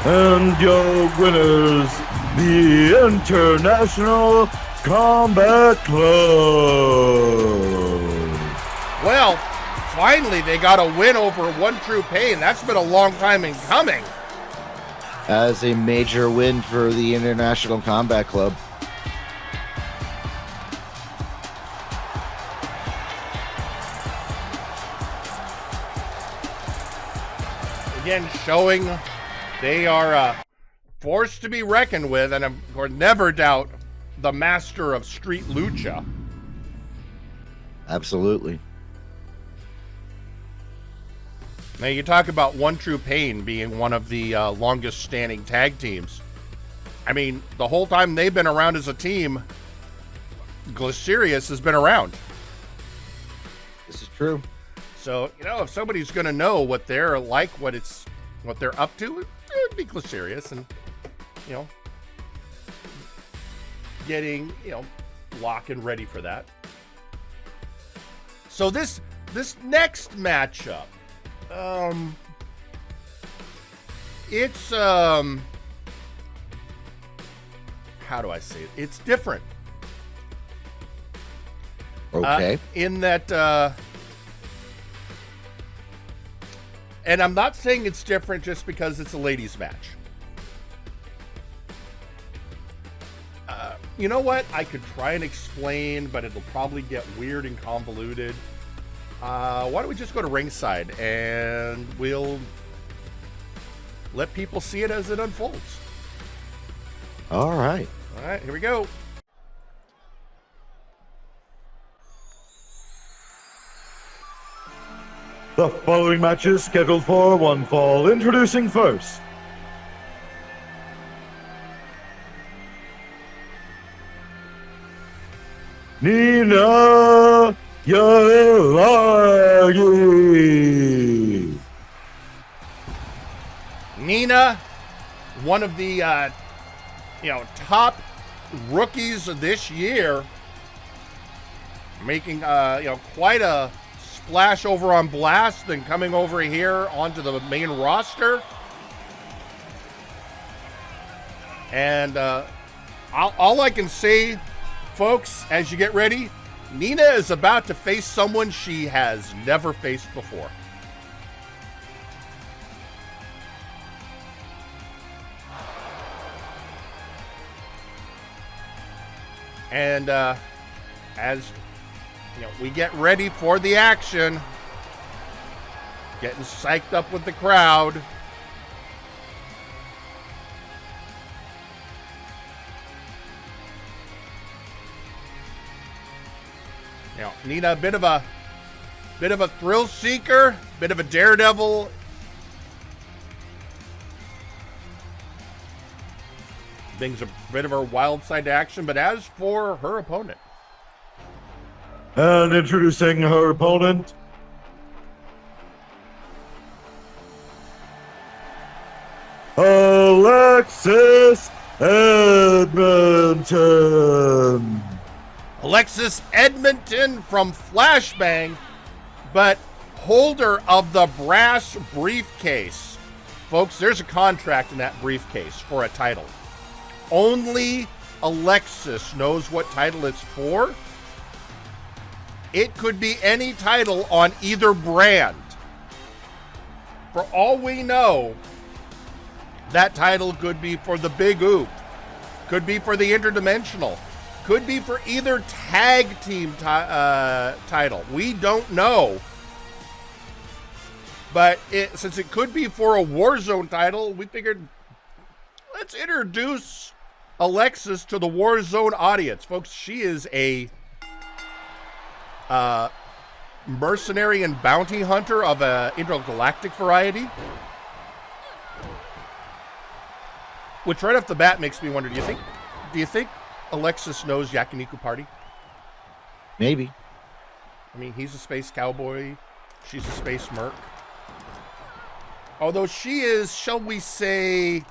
And your winners, the International Combat Club. Well, finally they got a win over One True Pain. That's been a long time in coming. As a major win for the International Combat Club. Again, showing they are a force to be reckoned with, and of course, never doubt the master of street lucha. Absolutely. Now, you talk about One True Pain being one of the longest standing tag teams. I mean, the whole time they've been around as a team, Glycerius has been around. This is true. So, you know, if somebody's going to know what they're like, what they're up to, it would be Glycerius, and, you know, getting, you know, lock and ready for that. So this next matchup, it's, how do I say it? It's different. Okay. In that, and I'm not saying it's different just because it's a ladies' match. You know what? I could try and explain, but it'll probably get weird and convoluted. Why don't we just go to ringside and we'll let people see it as it unfolds. All right. All right, here we go. The following match is scheduled for one fall. Introducing first, Nina Yalaghi. Nina, one of the top rookies of this year, making quite a splash over on Blast, then coming over here onto the main roster. And all I can say, folks, as you get ready, Nina is about to face someone she has never faced before. And as we get ready for the action, getting psyched up with the crowd. Nina, a bit of a thrill seeker, bit of a daredevil. Brings a bit of her wild side to action, but as for her opponent. And introducing her opponent, Alexis Edmenton. Alexis Edmenton from Flashbang, but holder of the brass briefcase. Folks, there's a contract in that briefcase for a title. Only Alexis knows what title it's for. It could be any title on either brand. For all we know, that title could be for the Big Oop, could be for the Interdimensional, could be for either tag team title. We don't know. But since it could be for a Warzone title, we figured let's introduce Alexis to the Warzone audience. Folks, she is a mercenary and bounty hunter of a intergalactic variety. Which right off the bat makes me wonder, do you think Alexis knows Yakiniku Party? Maybe. I mean, he's a space cowboy. She's a space merc. Although she is, shall we say,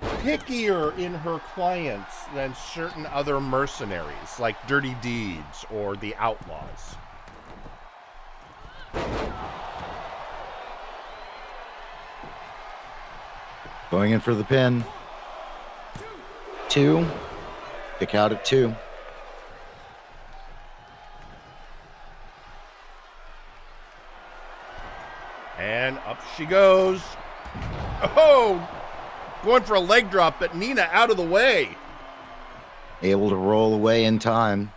pickier in her clients than certain other mercenaries, like Dirty Deeds or the Outlaws. Going in for the pin. 2. Kick out at 2. And up she goes. Oh! Going for a leg drop, but Nina out of the way. Able to roll away in time.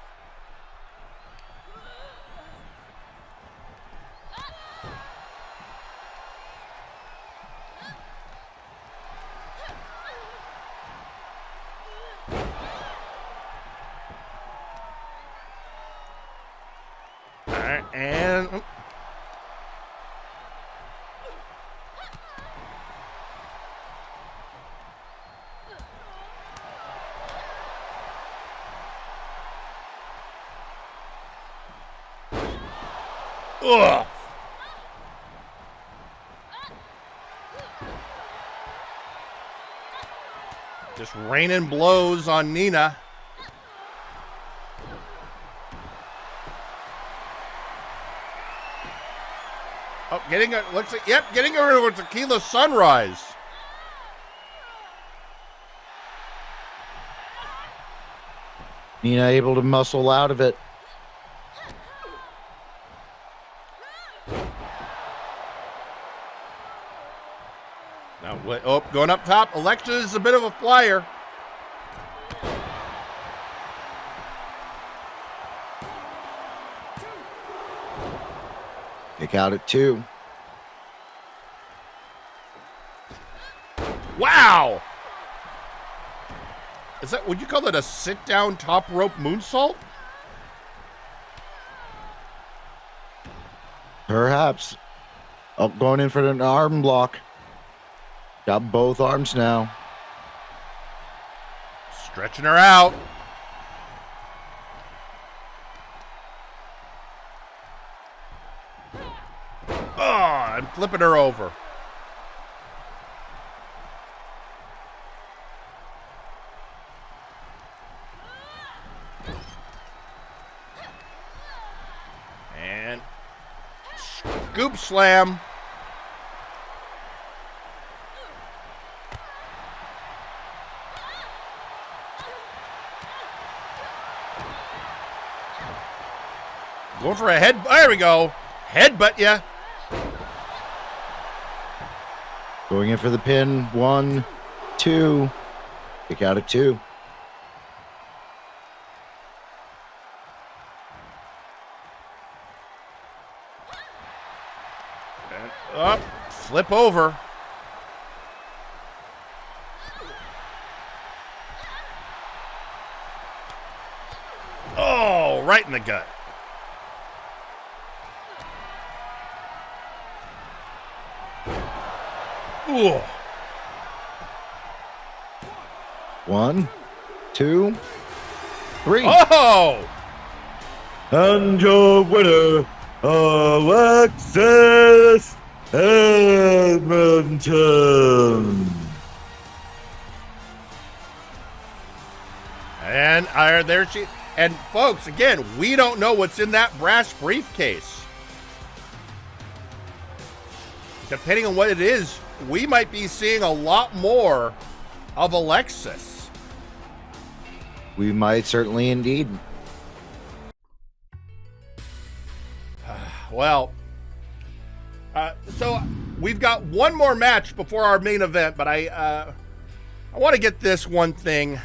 And ugh. Just raining blows on Nina. Oh, getting her, looks like, yep, getting her with Tequila Sunrise. Nina able to muscle out of it. Now, oh, going up top. Alexis is a bit of a flyer. Kick out at 2. Wow! Is that, would you call that a sit-down top rope moonsault? Perhaps. Oh, going in for an arm block. Got both arms now. Stretching her out. Oh, and flipping her over. And scoop slam. Going for a head. There we go. Headbutt ya. Going in for the pin. 1, 2. Kick out at 2. And up. Flip over. Oh, right in the gut. Ooh. 1, 2, 3. Oh! And your winner, Alexis Edmenton. And there she. And folks, again, we don't know what's in that brass briefcase. Depending on what it is, we might be seeing a lot more of Alexis. We might certainly indeed. Well, so we've got one more match before our main event, but I want to get this one thing.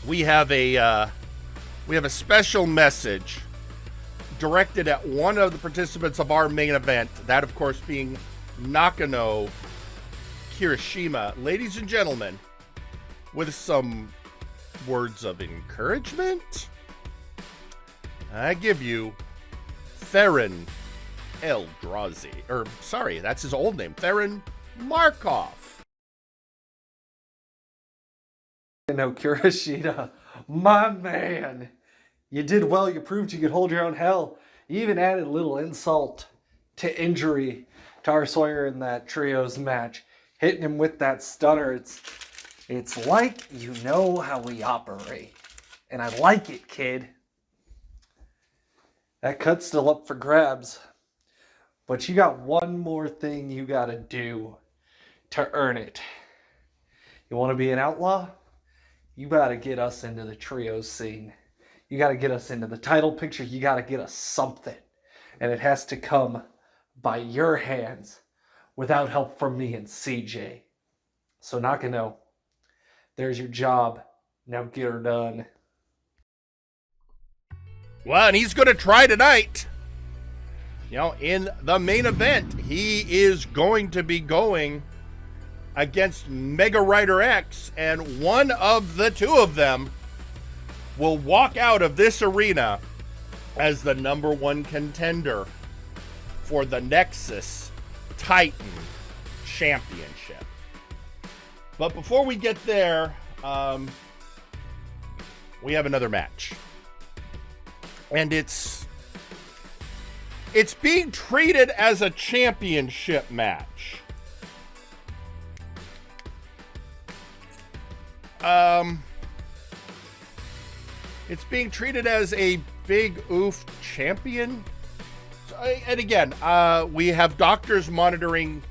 We have a special message directed at one of the participants of our main event. That, of course, being Nakano Kirishima. Ladies and gentlemen, with some words of encouragement, I give you Theron Eldrazi. Or, sorry, that's his old name. Theron Markov. No, Kirishima, my man. You did well. You proved you could hold your own hell. You even added a little insult to injury to our Sawyer in that trios match. Hitting him with that stunner. It's like you know how we operate. And I like it, kid. That cut's still up for grabs. But you got one more thing you gotta do to earn it. You want to be an outlaw? You gotta get us into the trios scene. You gotta get us into the title picture. You gotta get us something. And it has to come by your hands without help from me and CJ. So Nakano, there's your job. Now get her done. Well, and he's going to try tonight. You know, in the main event, he is going to be going against Megarider X, and one of the two of them will walk out of this arena as the #1 contender for the Nexus Titan Championship. But before we get there, we have another match. And it's being treated as a championship match. It's being treated as a Big Oof champion. And again, we have doctors monitoring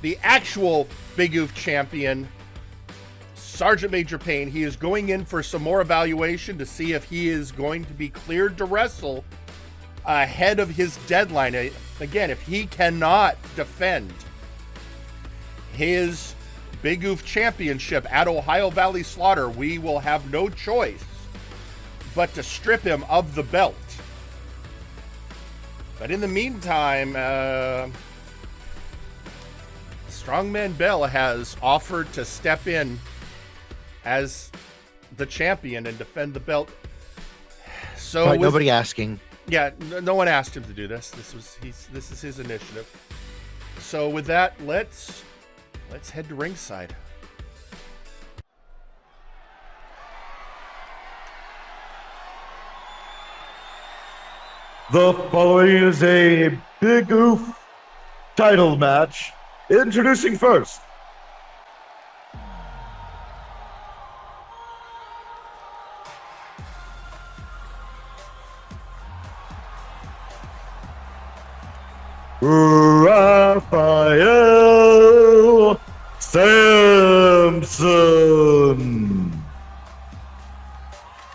the actual Big Oof champion, Sergeant Major Payne. He is going in for some more evaluation to see if he is going to be cleared to wrestle ahead of his deadline. Again, if he cannot defend his Big Oof championship at Ohio Valley Slaughter, we will have no choice but to strip him of the belt. But in the meantime, Strongman Bell has offered to step in as the champion and defend the belt. So right, nobody asking. Yeah, no one asked him to do this. This is his initiative. So with that, let's head to ringside. The following is a Big Oof title match. Introducing first, Raphael Samson.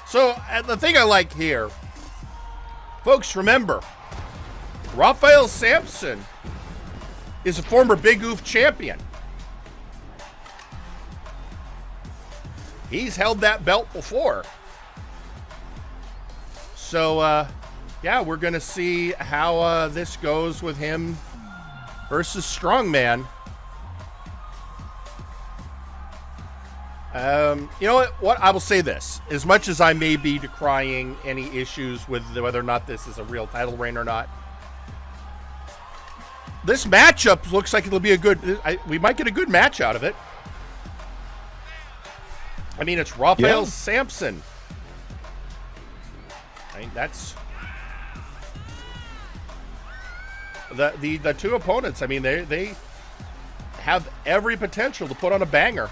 So the thing I like here, folks, remember, Raphael Samson is a former Big Oof champion. He's held that belt before. So, yeah, we're going to see how this goes with him versus Strongman. You know what? I will say this. As much as I may be decrying any issues with whether or not this is a real title reign or not, this matchup looks like it'll be a good... we might get a good match out of it. I mean, it's Raphael Samson. I mean, that's... The two opponents, I mean, they have every potential to put on a banger.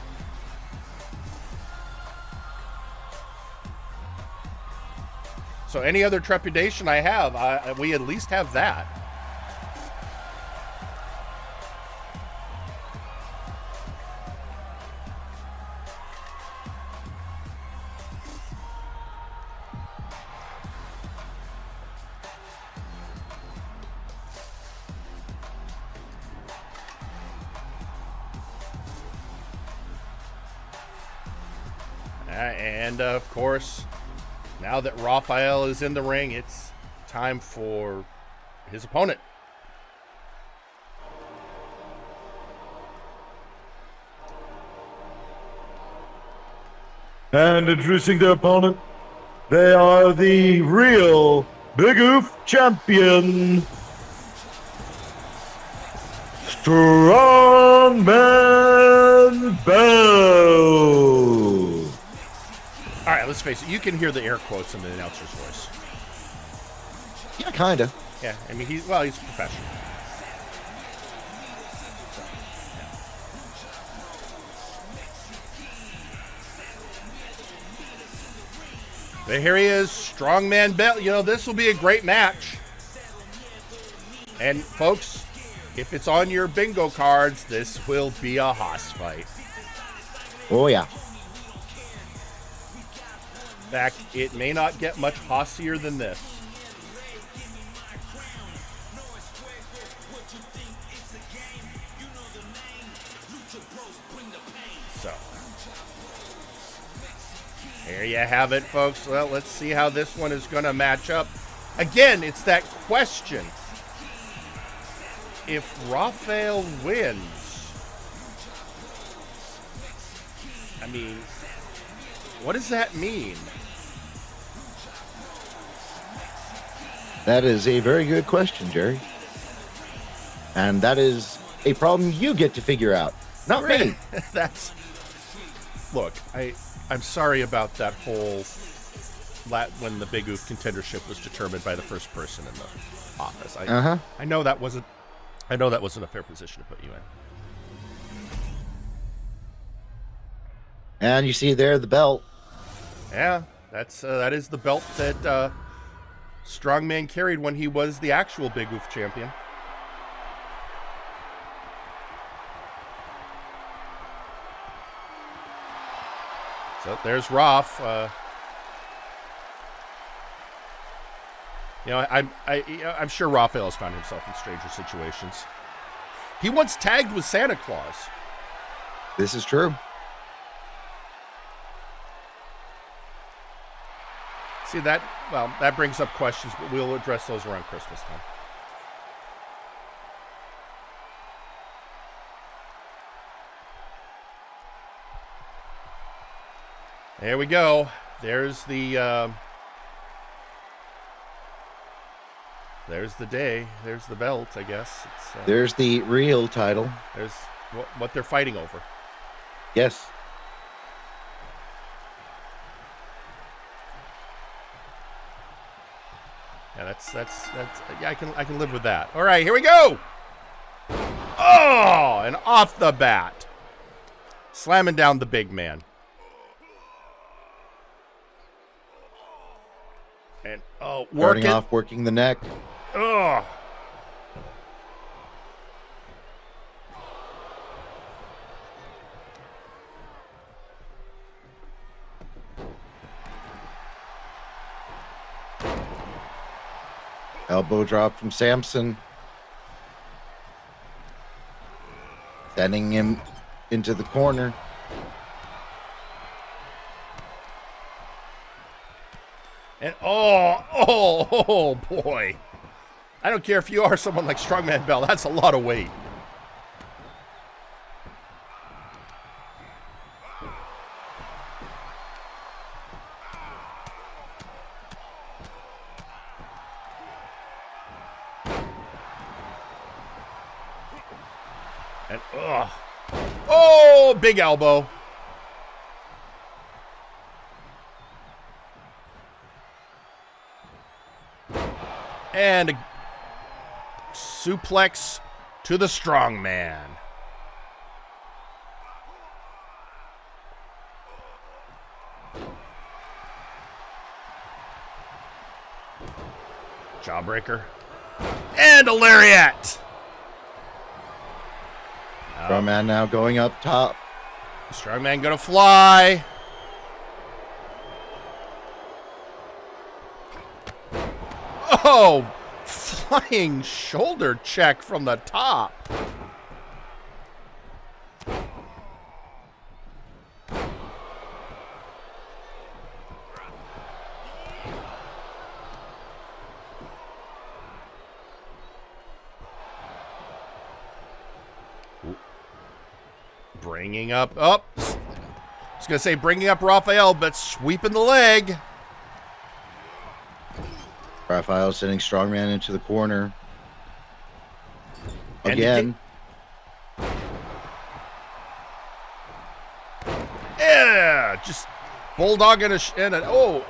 So any other trepidation I have, we at least have that. And of course, now that Raphael is in the ring, it's time for his opponent. And introducing their opponent, they are the real Big Oof champion, Strongman Bell. All right, let's face it. You can hear the air quotes in the announcer's voice. Yeah, kind of. Yeah, I mean, he's a professional. But here he is, Strongman Bell. You know, this will be a great match. And, folks, if it's on your bingo cards, this will be a hoss fight. Oh, yeah. In fact, it may not get much hossier than this. So, there you have it, folks. Well, let's see how this one is going to match up. Again, it's that question. If Raphael wins, I mean, what does that mean? That is a very good question, Jerry. And that is a problem you get to figure out, not me. That's... Look, I'm sorry about that whole... when the Big Oof contendership was determined by the first person in the office. I know that wasn't a fair position to put you in. And you see there the belt. Yeah, that is the belt that Strongman carried when he was the actual Big Oof champion. So there's Raph. You know, I'm sure Raphael has found himself in stranger situations. He once tagged with Santa Claus. This is true. See that? Well, that brings up questions, but we'll address those around Christmas time. There we go. There's the day. There's the belt, I guess. There's the real title. There's what they're fighting over. Yes. Yeah, that's yeah, I can live with that. All right, here we go. Oh, and off the bat, slamming down the big man. And working the neck. Oh. Elbow drop from Samson. Sending him into the corner. And oh boy. I don't care if you are someone like Strongman Bell. That's a lot of weight. And oh, big elbow. And a suplex to the strong man. Jawbreaker. And a lariat. Strongman now going up top. Strongman gonna fly. Oh, flying shoulder check from the top. Bringing up, I was going to say bringing up Raphael, but sweeping the leg. Raphael sending Strongman into the corner. Again. Yeah, just bulldog and an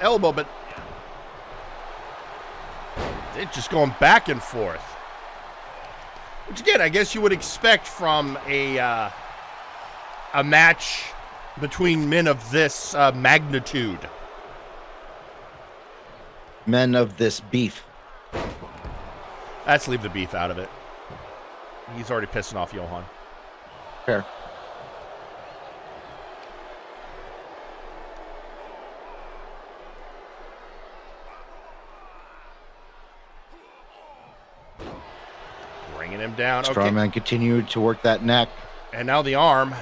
elbow, but it's just going back and forth. Which again, I guess you would expect from a match between men of this magnitude. Men of this beef. Let's leave the beef out of it. He's already pissing off Johan. Fair. Bringing him down. Strongman continued to work that neck. And now the arm.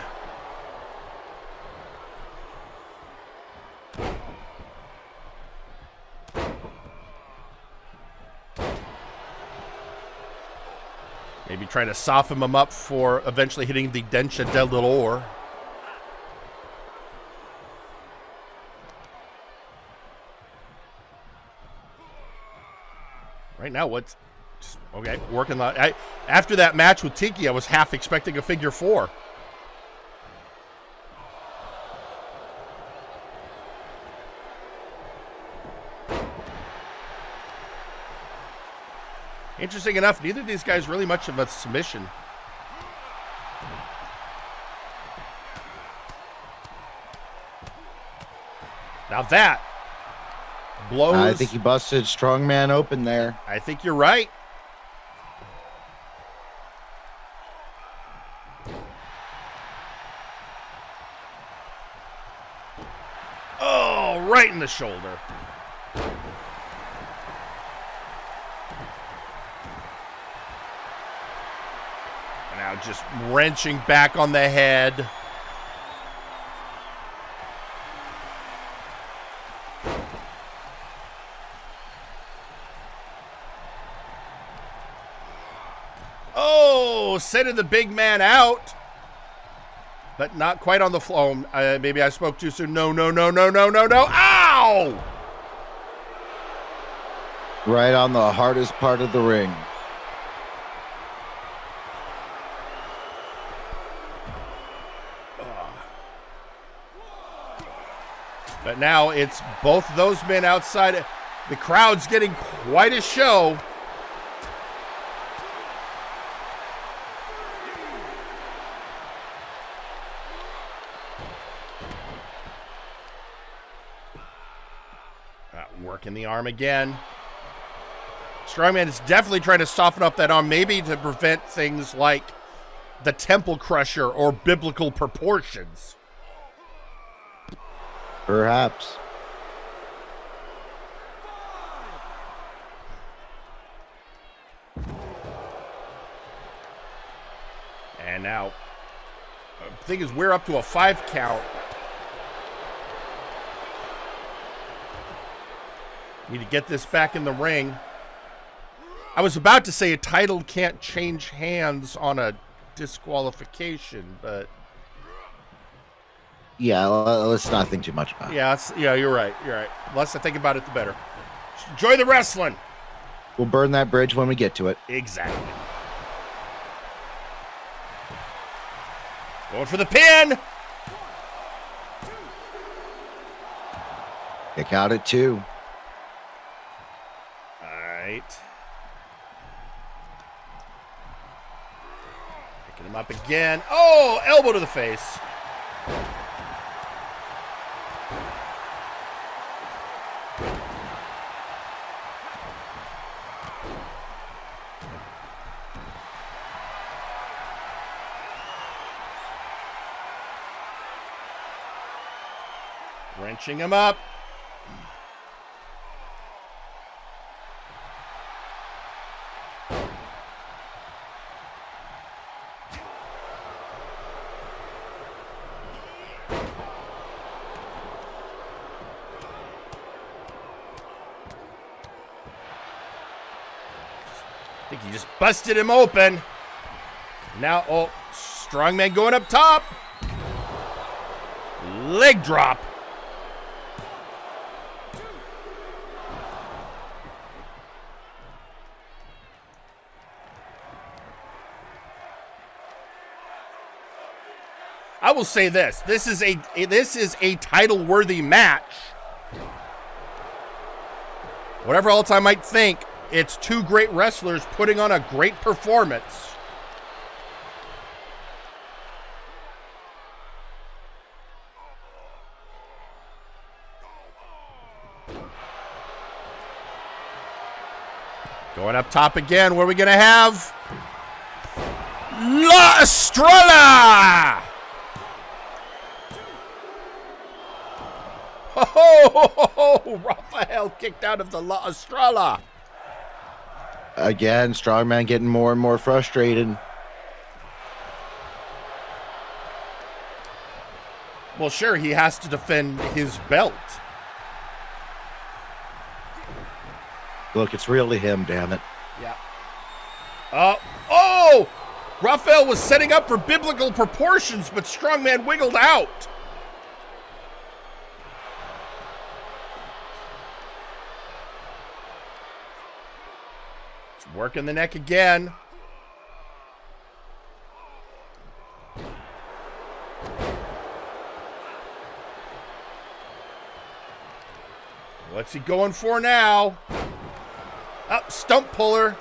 Maybe trying to soften him up for eventually hitting the Densha de l'Or. Right now, what's... Okay, working the... After that match with Tiki, I was half expecting a figure 4. Interesting enough, neither of these guys really much of a submission. Now that blows... I think he busted Strongman open there. I think you're right. Oh, right in the shoulder. And now just wrenching back on the head. Oh, sending the big man out. But not quite on the floor. Maybe I spoke too soon. No. Ow! Right on the hardest part of the ring. But now it's both those men outside. The crowd's getting quite a show. Working the arm again. Strongman is definitely trying to soften up that arm, maybe to prevent things like the Temple Crusher or biblical proportions. Perhaps. And now, the thing is, we're up to a 5 count. Need to get this back in the ring. I was about to say a title can't change hands on a disqualification, but... Yeah, let's not think too much about it. Yeah, you're right. The less I think about it, the better. Enjoy the wrestling. We'll burn that bridge when we get to it. Exactly. Going for the pin. Kick out at 2. Picking him up again. Oh, elbow to the face. Wrenching him up. I think he just busted him open. Now, Strongman going up top. leg drop. I will say this. This is a title-worthy match. Whatever else I might think, it's two great wrestlers putting on a great performance. Going up top again. What are we going to have? La Estrella! Oh, Raphael kicked out of the La Estrella. Again, Strongman getting more and more frustrated. Well, sure, he has to defend his belt. Look, it's really him, damn it. Yeah. Oh! Raphael was setting up for biblical proportions, but Strongman wiggled out. It's working the neck again. What's he going for now? Oh, stump puller.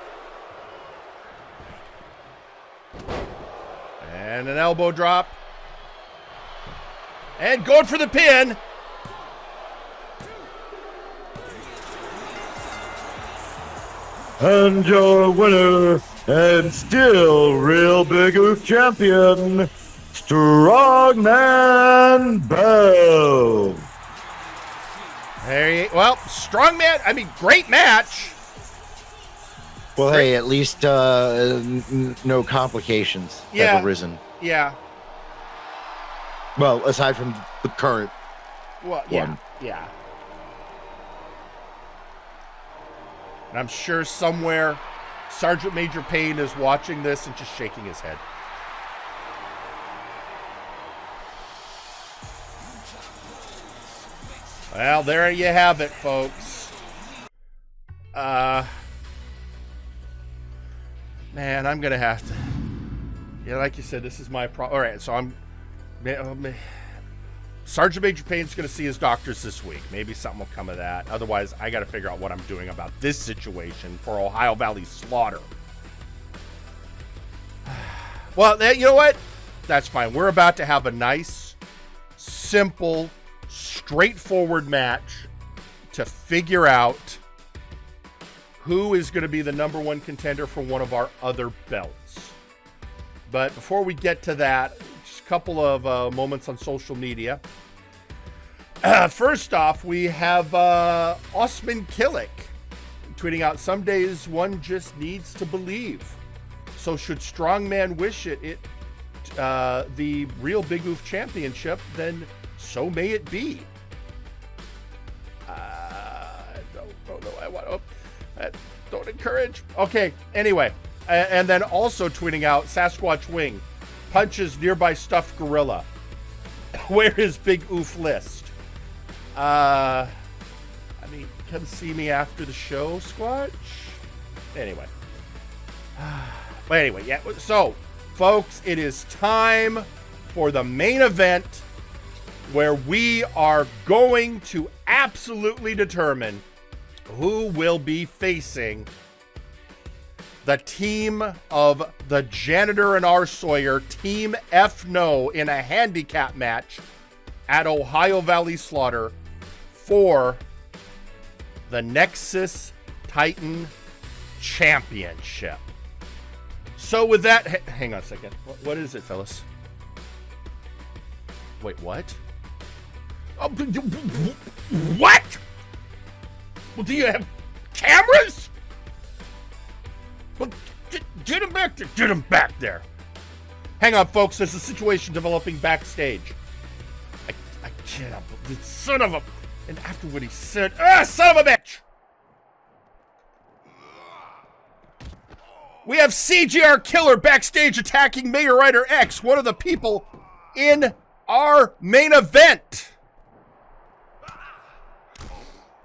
And an elbow drop. And going for the pin. And your winner, and still Real Big Oof champion, Strongman Bell. Well, Strongman, I mean, great match. Well, hey, at least no complications have arisen. Yeah. Well, aside from the current one. Yeah. And I'm sure somewhere Sergeant Major Payne is watching this and just shaking his head. Well, there you have it, folks. Man, I'm gonna have to. Yeah, like you said, this is my problem. All right, so Sergeant Major Payne's gonna see his doctors this week. Maybe something will come of that. Otherwise, I gotta figure out what I'm doing about this situation for Ohio Valley Slaughter. Well, you know what? That's fine. We're about to have a nice, simple, straightforward match to figure out who is going to be the number one contender for one of our other belts. But before we get to that, just a couple of moments on social media. First off, we have Osman Killick tweeting out, "Some days one just needs to believe. So should Strongman wish it the Real Big Oof Championship, then so may it be." Don't encourage. Okay, anyway. And then also tweeting out, Sasquatch Wing punches nearby stuffed gorilla. Where is Big Oof list? I mean, come see me after the show, Squatch. Anyway. But anyway, yeah. So, folks, it is time for the main event where we are going to absolutely determine who will be facing the team of the Janitor and R. Sawyer, Team F No, in a handicap match at Ohio Valley Slaughter for the Nexus Titan Championship. So with that, hang on a second. What is it, fellas? Wait, what? Oh, what? Well, do you have cameras? Well, get him back there. Get him back there. Hang on, folks. There's a situation developing backstage. I can't believe this son of a... And after what he said... son of a bitch! We have CGR Killer backstage attacking Megarider X, one of the people in our main event.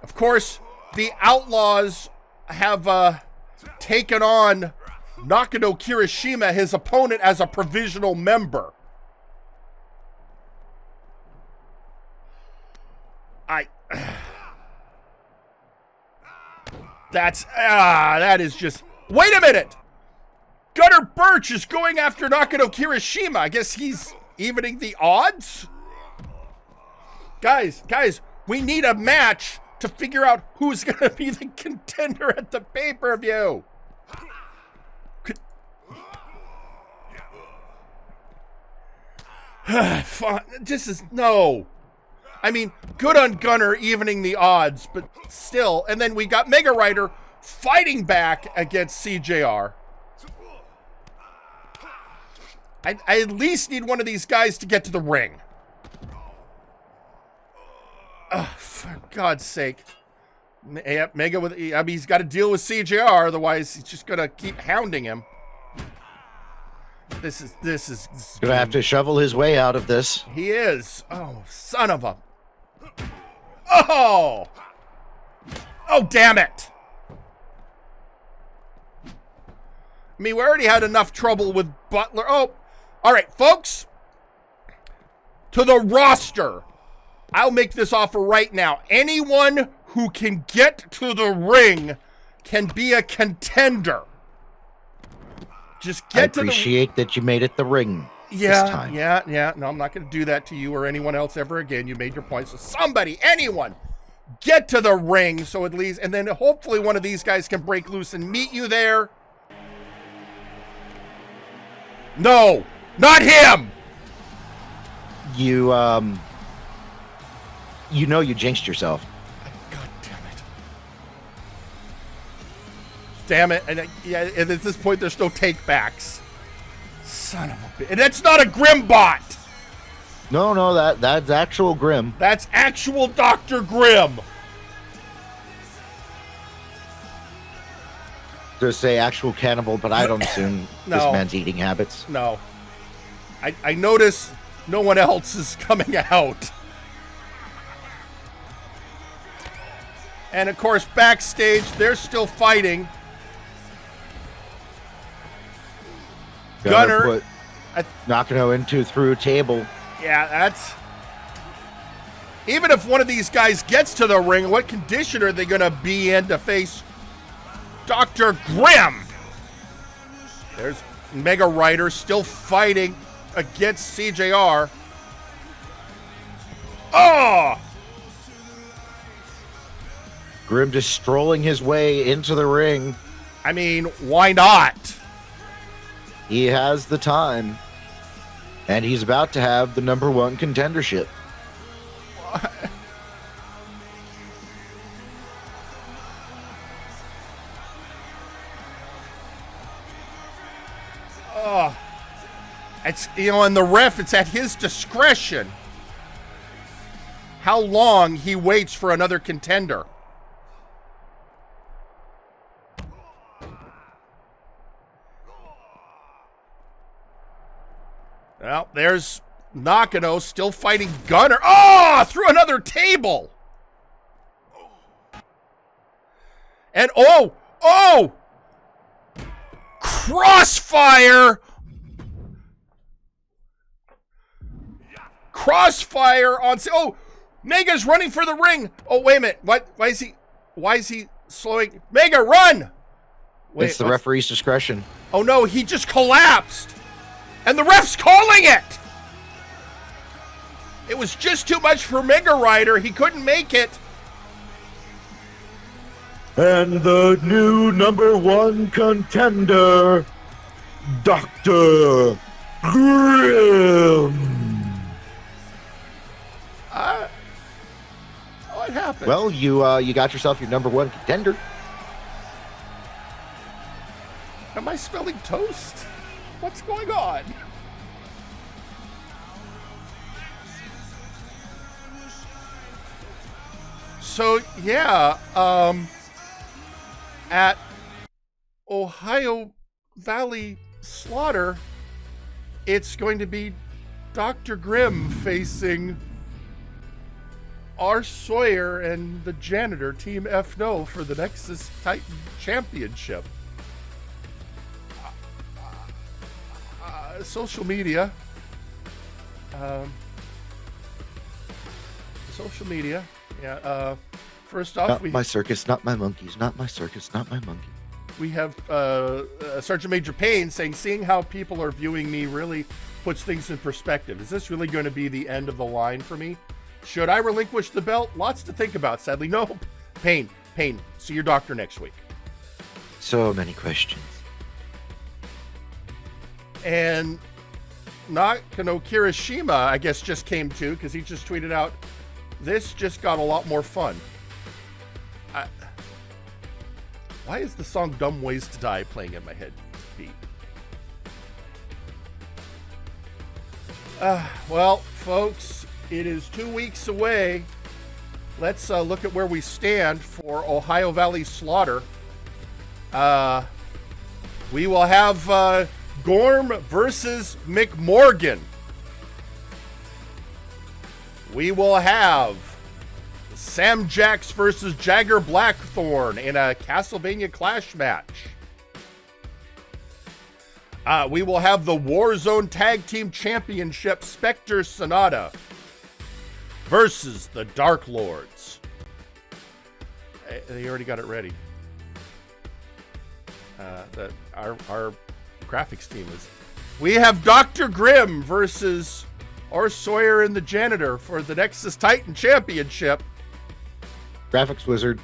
Of course, the Outlaws have taken on Nakano Kirishima, his opponent, as a provisional member. That is just... Wait a minute! Gunnar Birch is going after Nakano Kirishima. I guess he's evening the odds? Guys, we need a match to figure out who's going to be the contender at the pay-per-view. This is... No. I mean, good on Gunnar evening the odds, but still. And then we got Megarider fighting back against CJR. I at least need one of these guys to get to the ring. For God's sake. Mega with... I mean, he's got to deal with CJR, otherwise he's just going to keep hounding him. This is gonna have to shovel his way out of this. He is. Oh, son of a... Oh! Oh, damn it! I mean, we already had enough trouble with Butler. Oh, all right, folks. To the roster. I'll make this offer right now. Anyone who can get to the ring can be a contender. Just get to the... I appreciate that you made it the ring this time. Yeah. No, I'm not going to do that to you or anyone else ever again. You made your point. So somebody, anyone, get to the ring. So at least, and then hopefully one of these guys can break loose and meet you there. No, not him. You know you jinxed yourself. God damn it. And and at this point, there's no take-backs. Son of a bitch. And that's not a Grim bot. No, that's actual Grim. That's actual Dr. Grim. To say actual cannibal, but I don't assume No. this man's eating habits. No. I notice no one else is coming out. And of course, backstage, they're still fighting. Gunnar put Nakano into through a table. Yeah, that's... Even if one of these guys gets to the ring, what condition are they going to be in to face Dr. Grim? There's Megarider still fighting against CJR. Oh! Grim just strolling his way into the ring. I mean, why not? He has the time. And he's about to have the #1 contendership. Oh. It's, and the ref, it's at his discretion how long he waits for another contender. Well, there's Nakano still fighting Gunnar. Oh, through another table. And oh! Crossfire! Crossfire on... Oh, Mega's running for the ring. Oh, wait a minute. What? Why is he slowing? Mega, run! Wait, it's the referee's discretion. Oh, no, he just collapsed. And the ref's calling it! It was just too much for Megarider. He couldn't make it. And the new #1 contender, Dr. Grim. What happened? Well, you got yourself your #1 contender. Am I spelling toast? What's going on? So, yeah, at Ohio Valley Slaughter, it's going to be Dr. Grimm facing R. Sawyer and the Janitor, Team F-No, for the Nexus Titan Championship. Social media. Yeah. First off, Not my circus, not my monkeys. Not my circus, not my monkey. we have Sergeant Major Payne saying, seeing how people are viewing me really puts things in perspective. Is this really going to be the end of the line for me? Should I relinquish the belt? Lots to think about, sadly. Nope. Payne, see your doctor next week. So many questions. And Nakano Kirishima, I guess, just came to, because he just tweeted out, this just got a lot more fun. Why is the song Dumb Ways to Die playing in my head, Pete? Well, folks, it is 2 weeks away. Let's look at where we stand for Ohio Valley Slaughter. We will have Gorm versus McMorgan. We will have Sam Jax versus Jagger Blackthorn in a Castlevania Clash match. We will have the Warzone Tag Team Championship Spectre Sonata versus the Dark Lords. They already got it ready. Our graphics team is. We have Dr. Grimm versus R. Sawyer and the Janitor for the Nexus Titan Championship. Graphics wizard.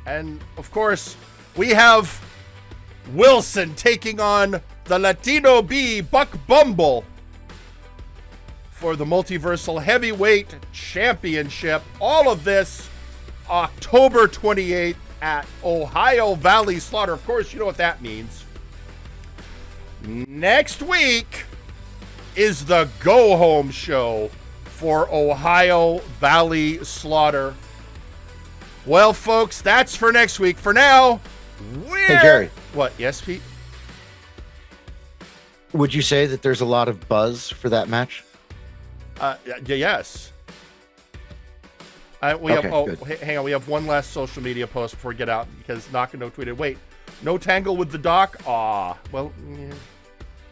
And of course, we have Wilson taking on the Latino B, Buck Bumble, for the Multiversal Heavyweight Championship. All of this October 28th at Ohio Valley Slaughter. Of course, you know what that means. Next week is the go-home show for Ohio Valley Slaughter. Well, folks, that's for next week. For now, Hey, Jerry. What? Yes, Pete? Would you say that there's a lot of buzz for that match? Yes. Hang on. We have one last social media post before we get out, because Nakano tweeted, wait, no tangle with the doc? Aw. Well, yeah.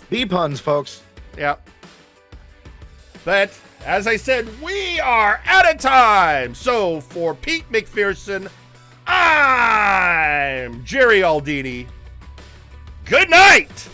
B puns, folks. Yeah. But, as I said, we are out of time. So, for Pete McPherson, I'm Jerry Aldini. Good night!